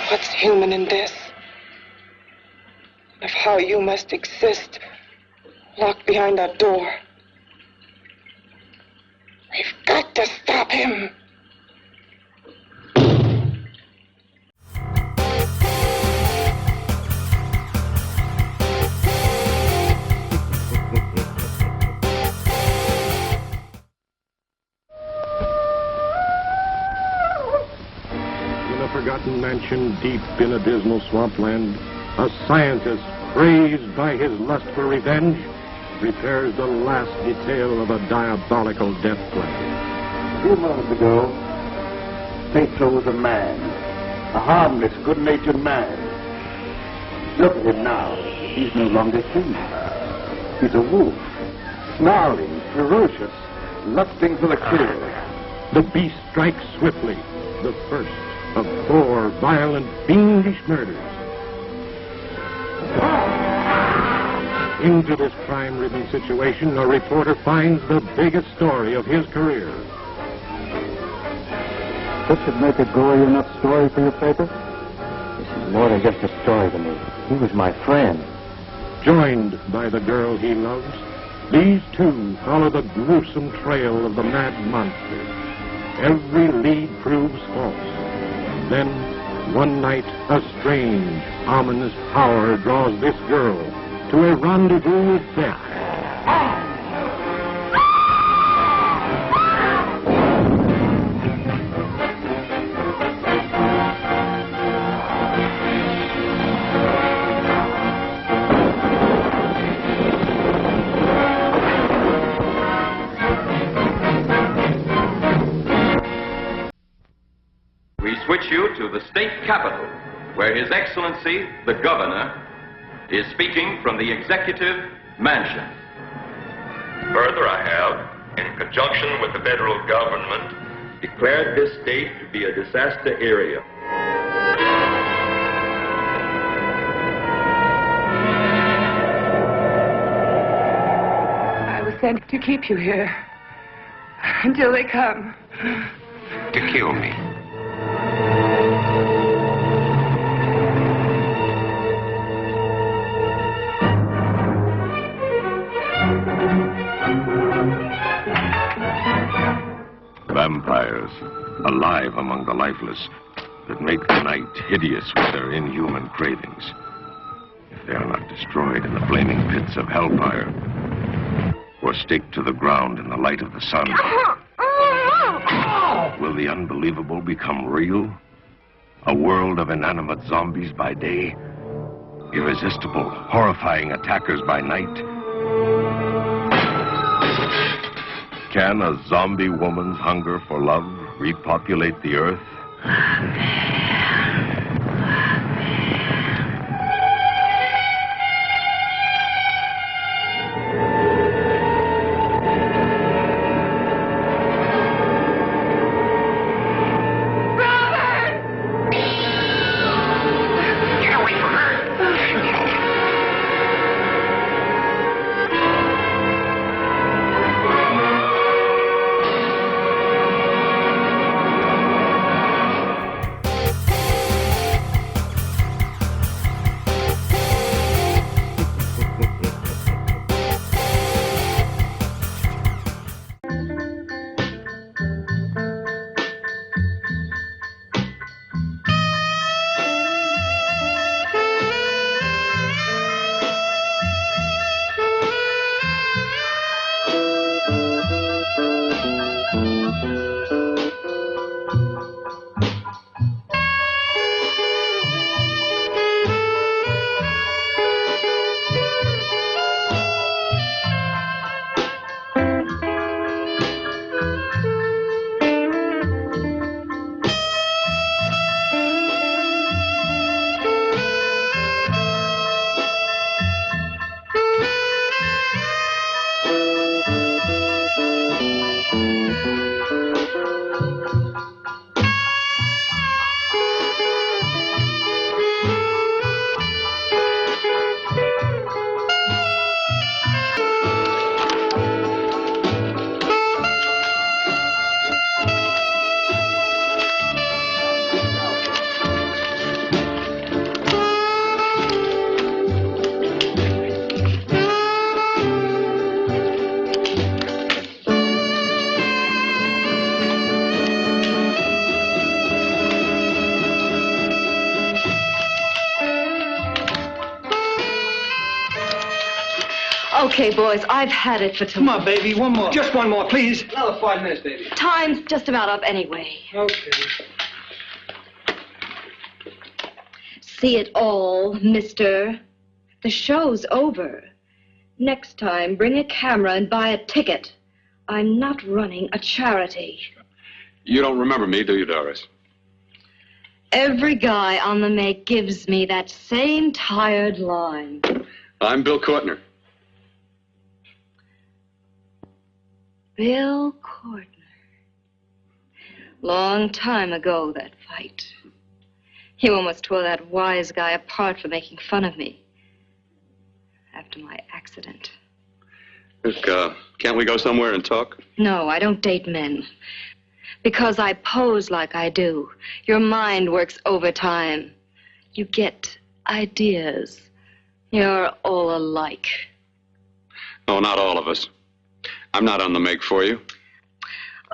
B: What's human in this? Of how you must exist, locked behind that door. We've got to stop him.
L: In a forgotten mansion deep in a dismal swampland, a scientist, crazed by his lust for revenge, prepares the last detail of a diabolical death plan.
O: A few moments ago, fate chose a man, a harmless, good-natured man. Look at him now. He's no longer human. He's a wolf, snarling, ferocious, lusting for the kill.
L: The beast strikes swiftly, the first of 4 violent, fiendish murders. Into this crime-ridden situation, a reporter finds the biggest story of his career.
O: This should make a gory enough story for your paper? This is more than just a story to me. He was my friend.
L: Joined by the girl he loves, These two follow the gruesome trail of the mad monster. Every lead proves false. Then, one night, a strange, ominous power draws this girl to a rendezvous with death.
E: Switch you to the state capitol, where His Excellency, the Governor, is speaking from the Executive Mansion.
F: Further, I have, in conjunction with the federal government,
E: declared this state to be a disaster area.
V: I was sent to keep you here until they come.
F: To kill me.
U: Vampires, alive among the lifeless, that make the night hideous with their inhuman cravings. If they are not destroyed in the flaming pits of hellfire, or staked to the ground in the light of the sun, will the unbelievable become real? A world of inanimate zombies by day, irresistible, horrifying attackers by night. Can a zombie woman's hunger for love repopulate the earth?
P: Okay, boys, I've had it for tonight.
Q: Come on, baby, one more. Just one more, please.
P: Another 5 minutes, baby. Time's just about up anyway.
Q: Okay.
P: See it all, mister. The show's over. Next time, bring a camera and buy a ticket. I'm not running a charity.
G: You don't remember me, do you, Doris?
P: Every guy on the make gives me that same tired line.
G: I'm Bill Courtner.
P: Bill Courtner. Long time ago, that fight. You almost tore that wise guy apart for making fun of me. After my accident.
G: Look, can't we go somewhere and talk?
P: No, I don't date men. Because I pose like I do. Your mind works overtime. You get ideas. You're all alike.
G: Oh, not all of us. I'm not on the make for you.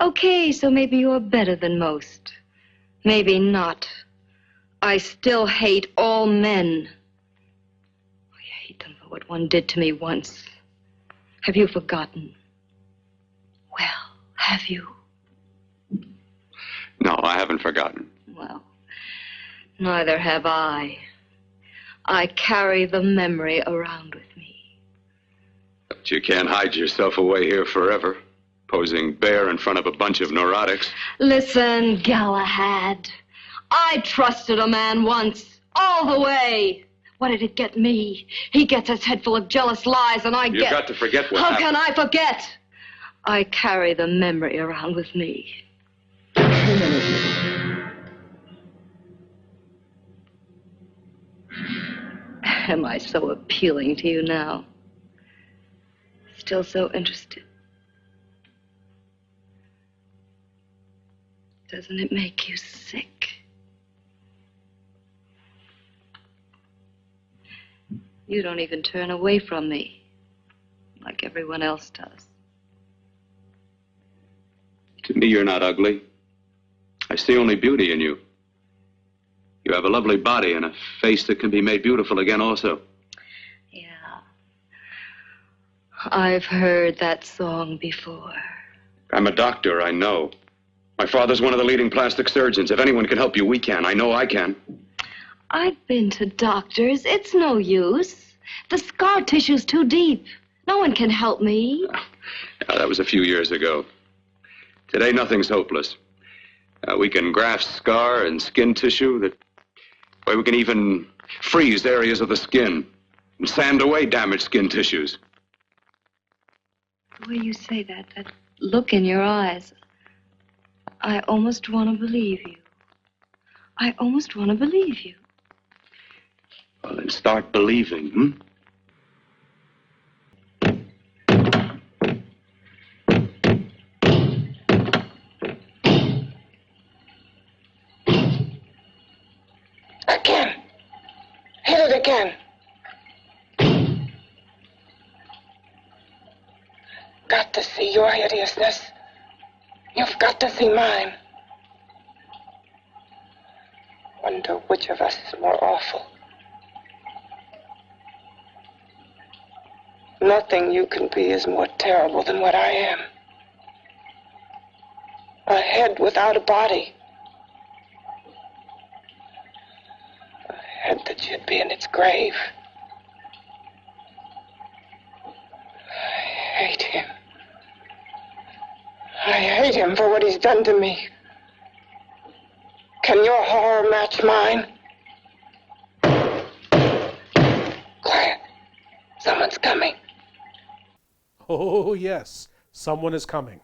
P: Okay, so maybe you're better than most. Maybe not. I still hate all men. I hate them for what one did to me once. Have you forgotten? Well, have you?
G: No, I haven't forgotten.
P: Well, neither have I. I carry the memory around with me.
G: But you can't hide yourself away here forever, posing bare in front of a bunch of neurotics.
P: Listen, Galahad. I trusted a man once, all the way. What did it get me? He gets his head full of jealous lies, and
G: You've got to forget what
P: How
G: happened.
P: can I forget? I carry the memory around with me. Am I so appealing to you now? Still so interested? Doesn't it make you sick? You don't even turn away from me, like everyone else does.
G: To me, you're not ugly. I see only beauty in you. You have a lovely body and a face that can be made beautiful again also.
P: Yeah. I've heard that song before.
G: I'm a doctor, I know. My father's one of the leading plastic surgeons. If anyone can help you, we can. I know I can.
P: I've been to doctors. It's no use. The scar tissue's too deep. No one can help me.
G: Yeah, that was a few years ago. Today, nothing's hopeless. We can graft scar and skin tissue. That way we can even freeze areas of the skin and sand away damaged skin tissues.
P: The way you say that look in your eyes, I almost want to believe you. I almost want to believe you.
G: Well, then start believing, hmm?
B: Again. Hit it again. Got to see your hideousness. You've got to see mine. Wonder which of us is more awful. Nothing you can be is more terrible than what I am. A head without a body. A head that should be in its grave. I hate him. I hate him for what he's done to me. Can your horror match mine? Quiet. Someone's coming.
C: Oh, yes, someone is coming.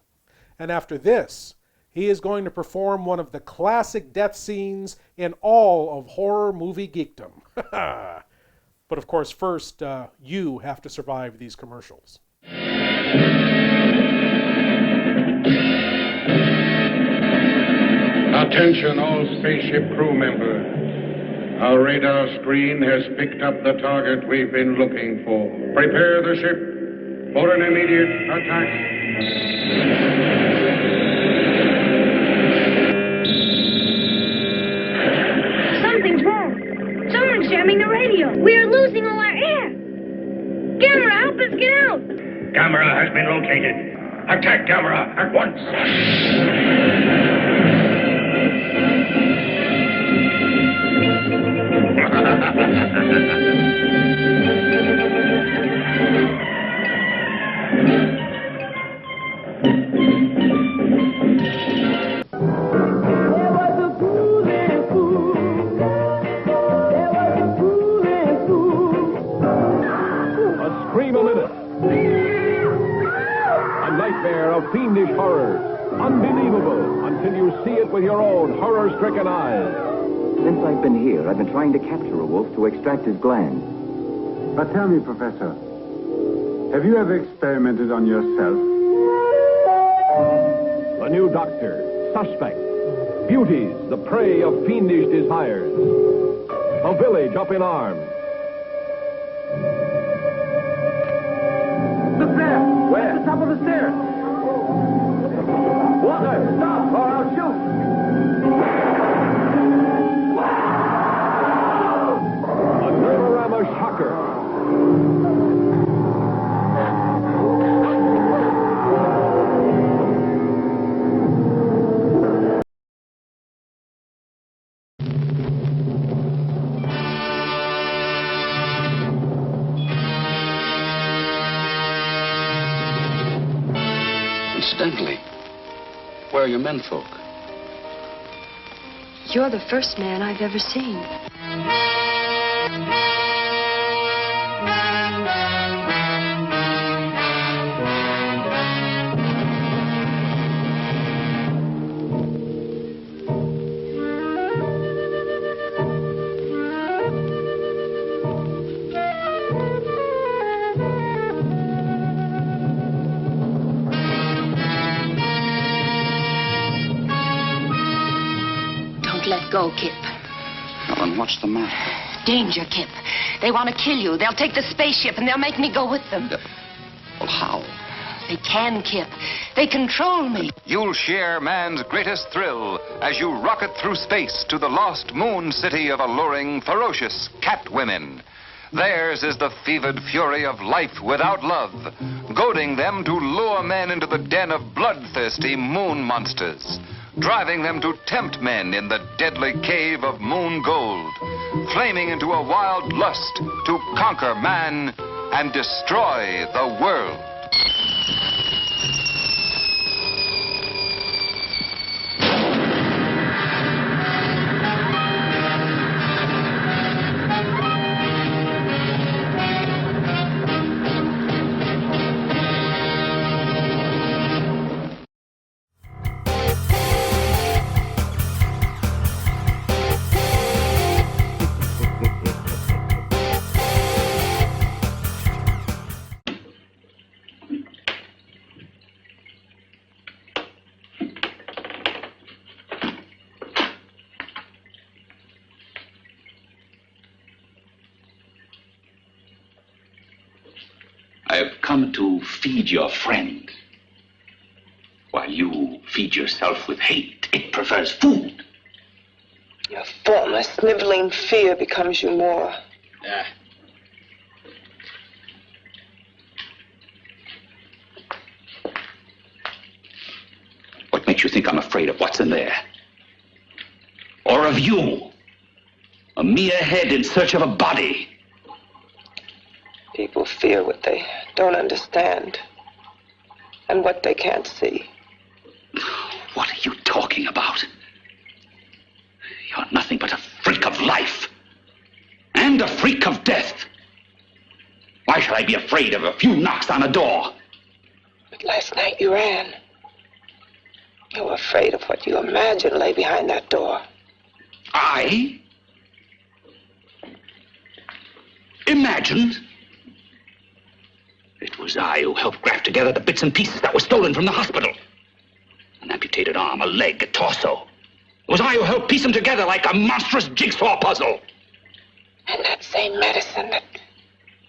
C: And after this, he is going to perform one of the classic death scenes in all of horror movie geekdom. But of course, first, you have to survive these commercials.
A: Attention all spaceship crew members. Our radar screen has picked up the target we've been looking for. Prepare the ship for an immediate attack.
D: Something's wrong. Someone's jamming the radio. We are losing all our air. Gamera, help us get out.
A: Gamera has been located. Attack Gamera at once.
L: A scream a minute. A nightmare of fiendish horrors. Unbelievable until you see it with your own horror-stricken eyes.
J: Since I've been here, I've been trying to capture a wolf to extract his gland.
O: But tell me, Professor, have you ever experimented on yourself?
L: The new doctor, suspect. Beauties, the prey of fiendish desires. A village up in arms.
D: Professor!
O: top of the stairs. Walter, stop, or I'll shoot.
L: A Blood-Rah shocker.
T: Incidentally, where are your menfolk?
P: You're the first man I've ever seen.
K: Let go, Kip.
T: Well, then what's the matter?
K: Danger, Kip. They want to kill you. They'll take the spaceship and they'll make me go with them.
T: Well, how?
K: They can, Kip. They control me.
N: You'll share man's greatest thrill as you rocket through space to the lost moon city of alluring, ferocious cat women. Theirs is the fevered fury of life without love, goading them to lure men into the den of bloodthirsty moon monsters, driving them to tempt men in the deadly cave of moon gold, flaming into a wild lust to conquer man and destroy the world.
T: I have come to feed your friend. While you feed yourself with hate, it prefers food.
B: Your formless, sniveling fear becomes you more.
T: What makes you think I'm afraid of what's in there? Or of you? A mere head in search of a body.
B: People fear what they don't understand and what they can't see.
T: What are you talking about? You're nothing but a freak of life and a freak of death. Why should I be afraid of a few knocks on a door?
B: But last night you ran. You were afraid of what you imagined lay behind that door.
T: I? Imagined? It was I who helped graft together the bits and pieces that were stolen from the hospital. An amputated arm, a leg, a torso. It was I who helped piece them together like a monstrous jigsaw puzzle.
B: And that same medicine that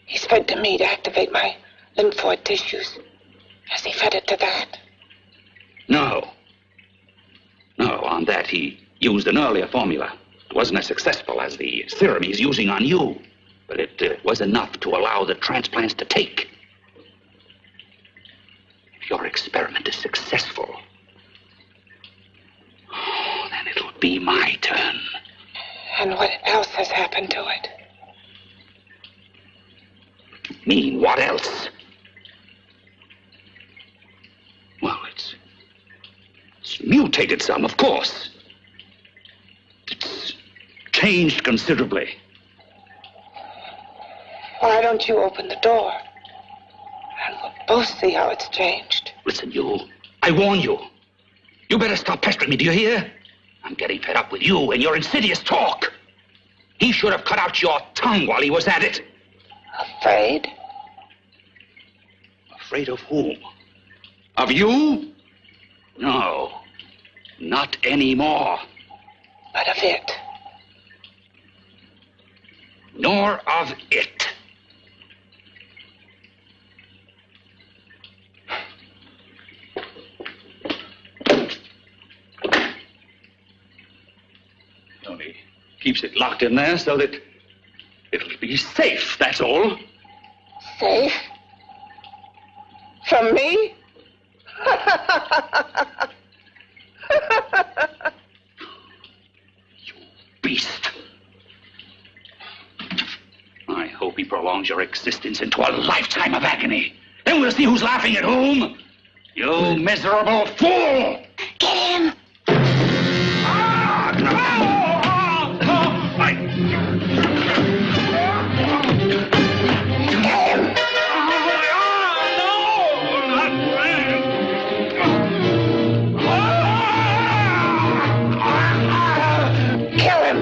B: he's fed to me to activate my lymphoid tissues. Has he fed it to that?
T: No. No, on that he used an earlier formula. It wasn't as successful as the serum he's using on you, but it was enough to allow the transplants to take. If your experiment is successful, then it'll be my turn.
B: And what else has happened to it?
T: Mean what else? Well, it's mutated some, of course. It's changed considerably.
B: Why don't you open the door? And we'll both see how it's changed.
T: Listen, you. I warn you. You better stop pestering me, do you hear? I'm getting fed up with you and your insidious talk. He should have cut out your tongue while he was at it.
B: Afraid?
T: Afraid of whom? Of you? No. Not anymore.
B: But of it.
T: Nor of it. Keeps it locked in there so that it'll be safe, that's all.
B: Safe? From me?
T: You beast. I hope he prolongs your existence into a lifetime of agony. Then we'll see who's laughing at whom. You miserable fool!
K: Get him!
B: Kill him!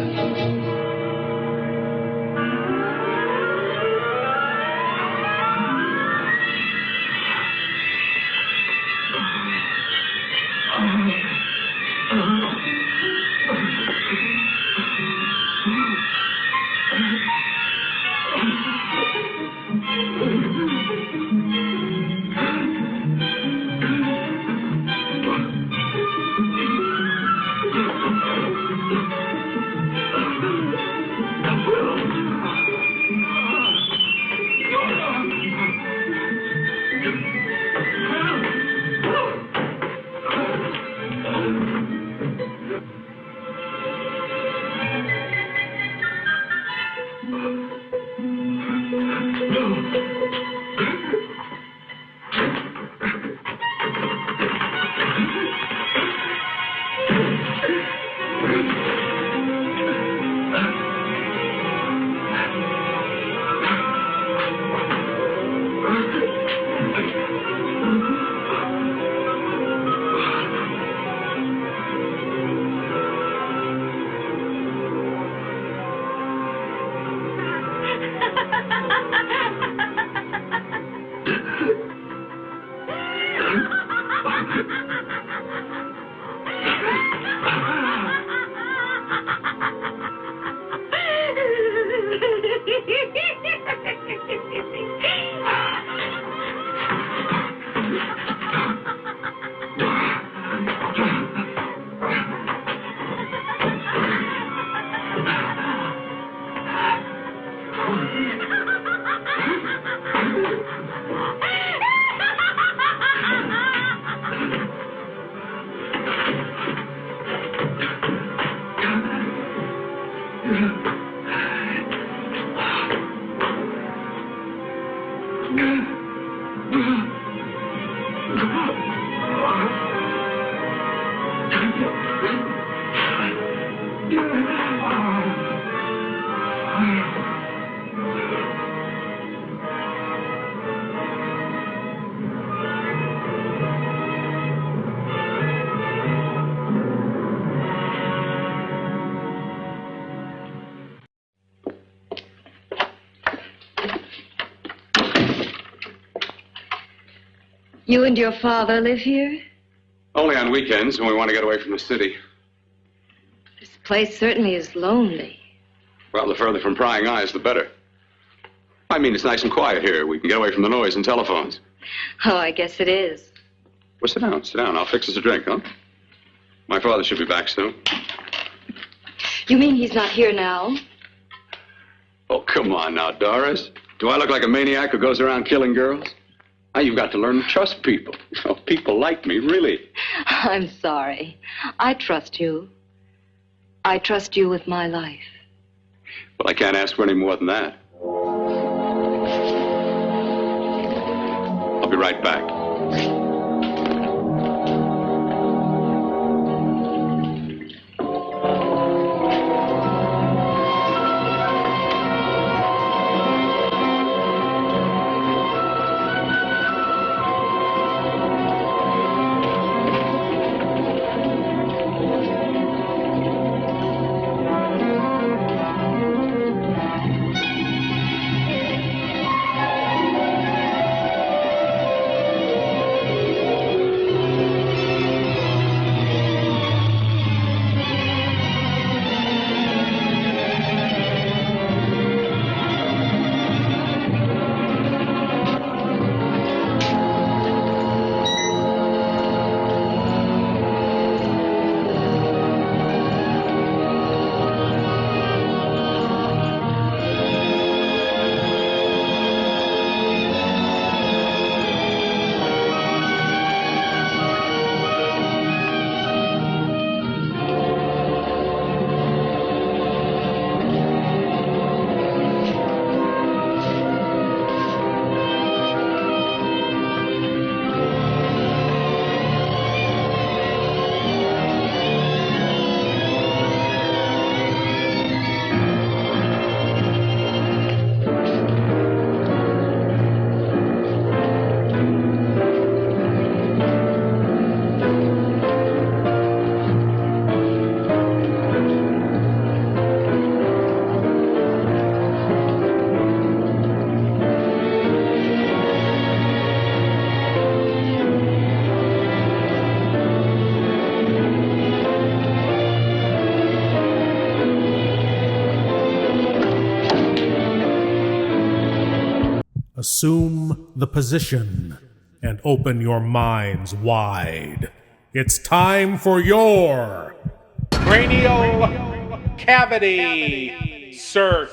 P: You and your father live here?
G: Only on weekends when we want to get away from the city.
P: This place certainly is lonely.
G: Well, the further from prying eyes, the better. I mean, it's nice and quiet here. We can get away from the noise and telephones.
P: Oh, I guess it is.
G: Well, sit down, sit down. I'll fix us a drink, huh? My father should be back soon.
P: You mean he's not here now?
G: Oh, come on now, Doris. Do I look like a maniac who goes around killing girls? Now, you've got to learn to trust people. Oh, people like me, really.
P: I'm sorry. I trust you. I trust you with my life.
G: Well, I can't ask for any more than that. I'll be right back.
C: Assume the position and open your minds wide. It's time for your cranial cavity search.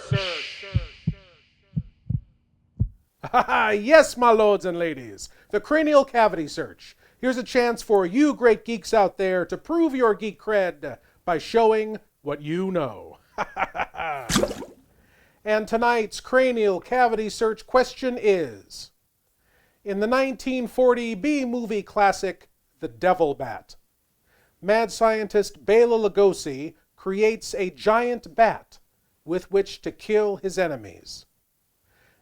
C: Yes, my lords and ladies, the cranial cavity search. Here's a chance for you great geeks out there to prove your geek cred by showing what you know. And tonight's cranial cavity search question is, in the 1940 B-movie classic, The Devil Bat, mad scientist Bela Lugosi creates a giant bat with which to kill his enemies.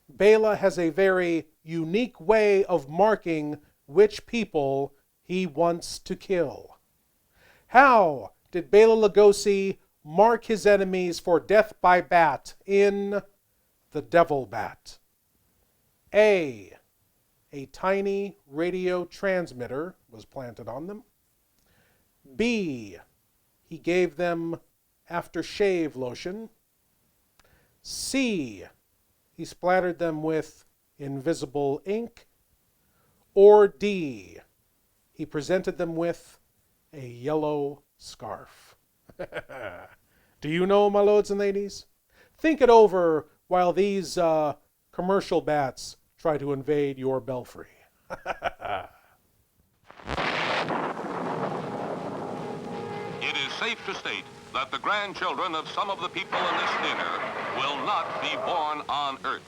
C: Bela has a very unique way of marking which people he wants to kill. How did Bela Lugosi mark his enemies for death by bat in The Devil Bat? A tiny radio transmitter was planted on them. B, he gave them aftershave lotion. C, he splattered them with invisible ink. Or D, he presented them with a yellow scarf. Do you know, my lords and ladies? Think it over while these commercial bats try to invade your belfry.
R: It is safe to state that the grandchildren of some of the people in this theater will not be born on Earth.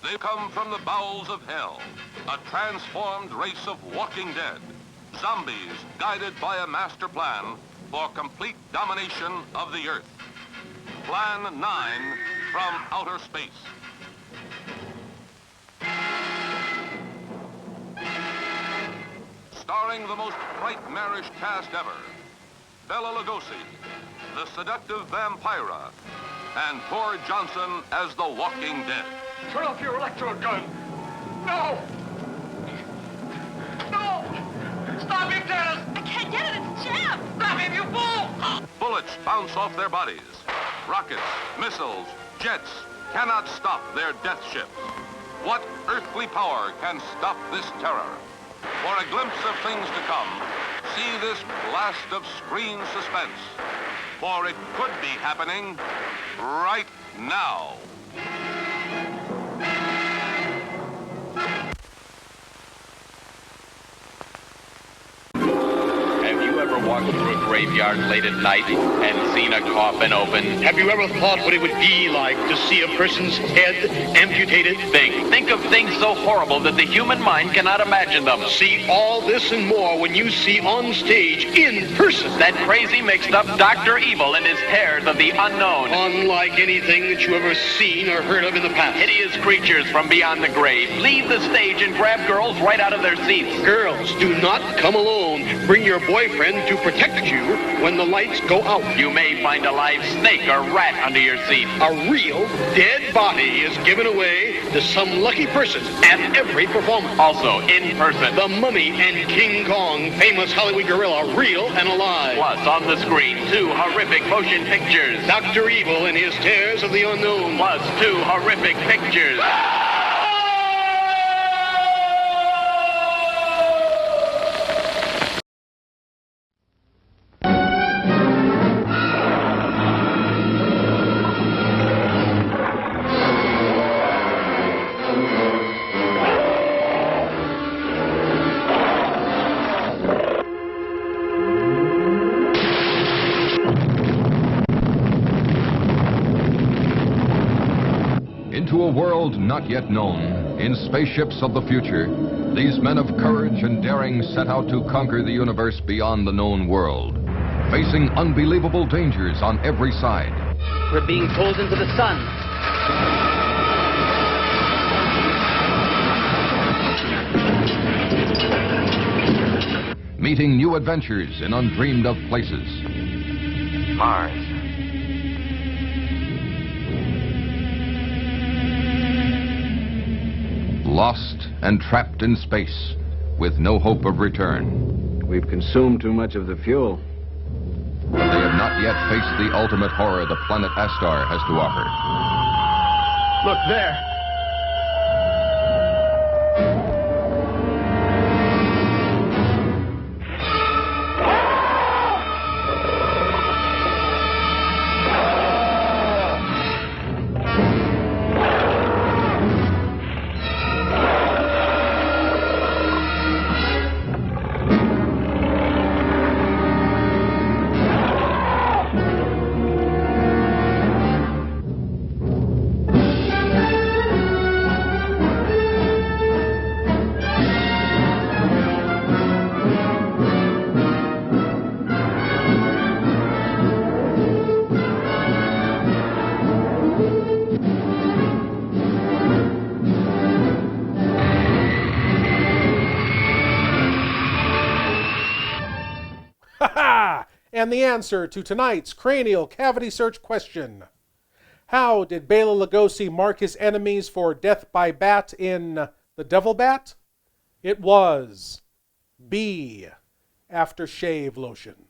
R: They come from the bowels of hell, a transformed race of walking dead, zombies guided by a master plan for complete domination of the Earth. Plan 9 from outer space. Starring the most nightmarish cast ever, Bela Lugosi, the seductive Vampira, and Thor Johnson as the Walking Dead.
F: Turn off your electrode gun! No! No! Stop him, Dennis!
K: I can't get it, it's jammed!
F: Stop him, you fool!
R: Bullets bounce off their bodies. Rockets, missiles, jets cannot stop their death ships. What earthly power can stop this terror? For a glimpse of things to come, see this blast of screen suspense. For it could be happening right now.
E: Walked through a graveyard late at night and seen a coffin open.
S: Have you ever thought what it would be like to see a person's head amputated?
E: Think of things so horrible that the human mind cannot imagine them.
S: See all this and more when you see on stage, in person,
E: that crazy mixed-up Dr. Evil and his Hares of the Unknown.
S: Unlike anything that you ever seen or heard of in the past.
E: Hideous creatures from beyond the grave leave the stage and grab girls right out of their seats.
S: Girls, do not come alone. Bring your boyfriend to protect you when the lights go out.
E: You may find a live snake or rat under your seat.
S: A real dead body is given away to some lucky person at every performance.
E: Also, in person,
S: the Mummy and King Kong, famous Hollywood gorilla, real and alive.
E: Plus, on the screen, 2 horrific motion pictures.
S: Dr. Evil and his Hares of the Unknown.
E: Plus 2 horrific pictures.
N: Into a world not yet known, in spaceships of the future, these men of courage and daring set out to conquer the universe beyond the known world, facing unbelievable dangers on every side.
W: We're being pulled into the sun.
N: Meeting new adventures in undreamed of places.
H: Mars.
N: Lost and trapped in space, with no hope of return.
I: We've consumed too much of the fuel.
N: But they have not yet faced the ultimate horror the planet Astar has to offer.
H: Look there.
C: And the answer to tonight's cranial cavity search question. How did Bela Lugosi mark his enemies for death by bat in The Devil Bat? It was B. Aftershave lotion.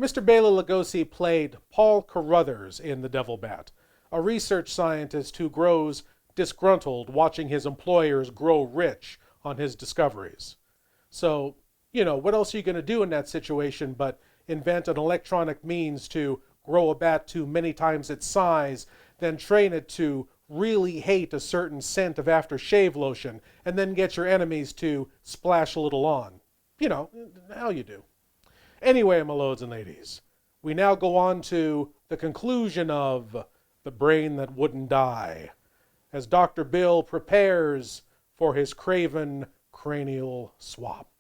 C: Mr. Bela Lugosi played Paul Carruthers in The Devil Bat, a research scientist who grows disgruntled watching his employers grow rich on his discoveries. So, you know, what else are you going to do in that situation but invent an electronic means to grow a bat to many times its size, then train it to really hate a certain scent of aftershave lotion, and then get your enemies to splash a little on? You know, how you do. Anyway, my lords and ladies, we now go on to the conclusion of The Brain That Wouldn't Die, as Dr. Bill prepares for his craven cranial swap.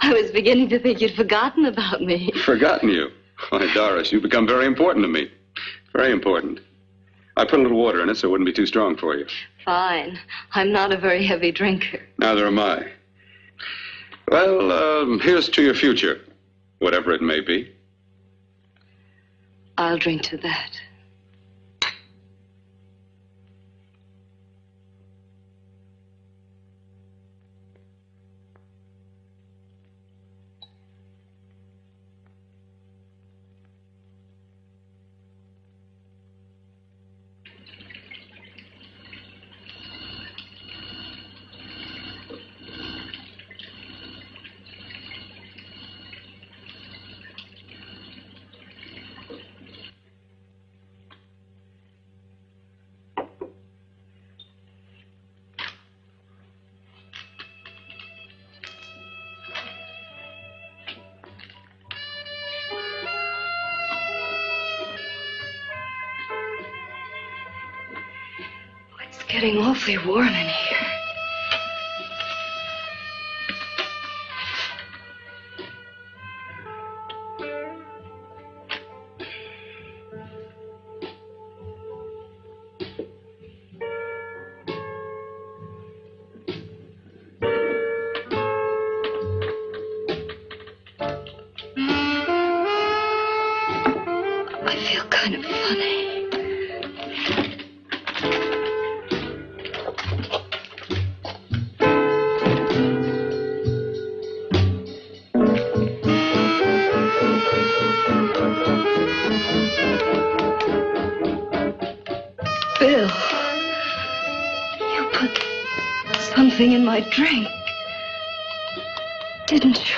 P: I was beginning to think you'd forgotten about me.
G: Forgotten you? Why, Doris, you've become very important to me. Very important. I put a little water in it so it wouldn't be too strong for you.
P: Fine. I'm not a very heavy drinker.
G: Neither am I. Well, here's to your future, whatever it may be.
P: I'll drink to that. It's getting awfully warm in here. I feel kind of funny. Bill, something in my drink. Didn't you?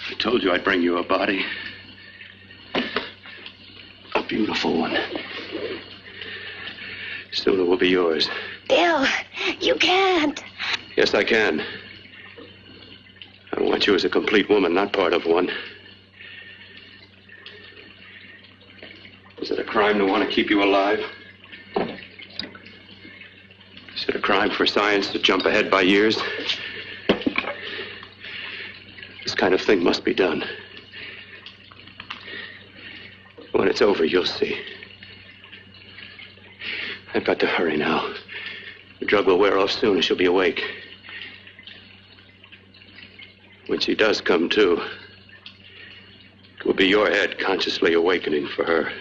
G: I told you I'd bring you a body. A beautiful one. Soon it will be yours.
K: Bill, you can't.
G: Yes, I can. I want you as a complete woman, not part of one. Is it a crime to want to keep you alive? Is it a crime for science to jump ahead by years? This kind of thing must be done. When it's over, you'll see. I've got to hurry now. The drug will wear off soon and she'll be awake. When she does come to, it will be your head consciously awakening for her.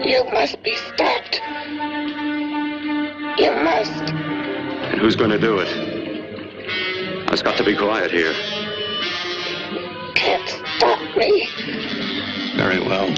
B: You must be stopped. You must.
G: And who's going to do it? It's got to be quiet here.
B: Can't stop me.
G: Very well.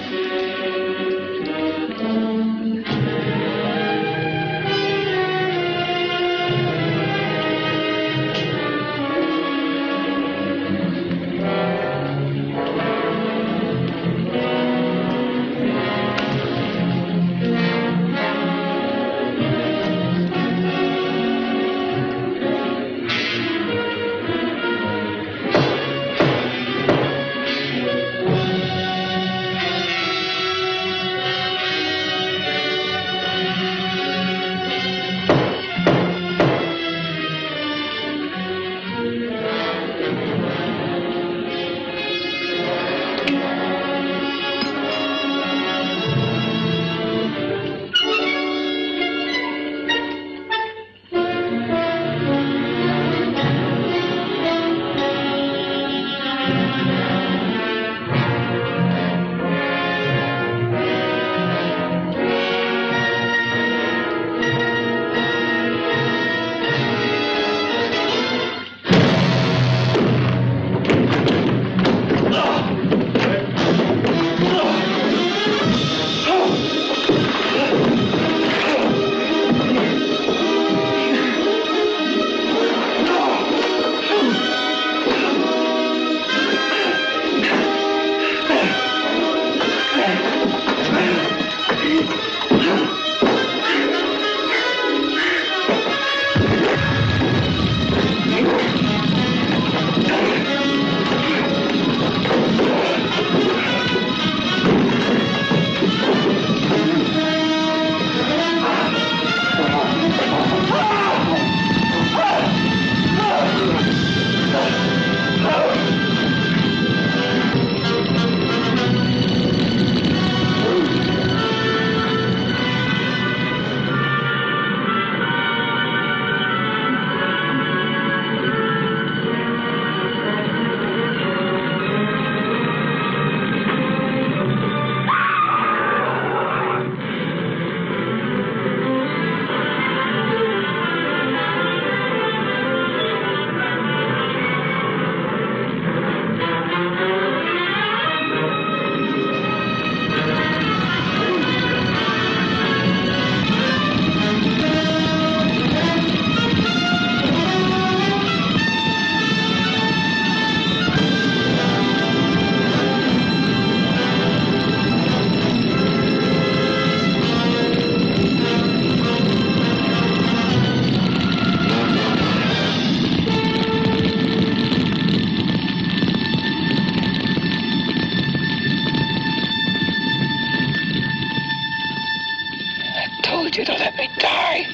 B: want you to let me die.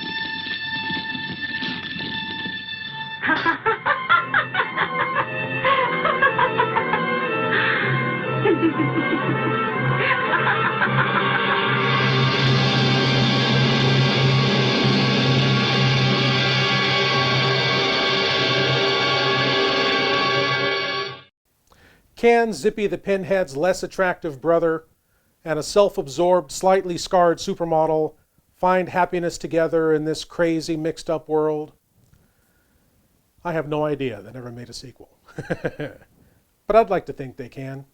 C: Can Zippy the Pinhead's less attractive brother and a self-absorbed, slightly scarred supermodel find happiness together in this crazy, mixed-up world? I have no idea. They never made a sequel. But I'd like to think they can.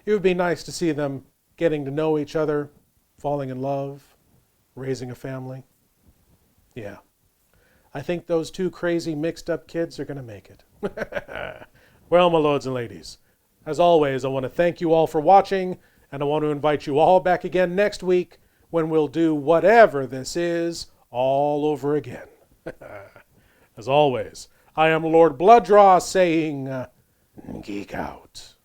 C: It would be nice to see them getting to know each other, falling in love, raising a family. Yeah. I think those two crazy, mixed-up kids are going to make it. Well, my lords and ladies, as always, I want to thank you all for watching, and I want to invite you all back again next week when we'll do whatever this is all over again. As always, I am Lord Blood-Rah saying, geek out.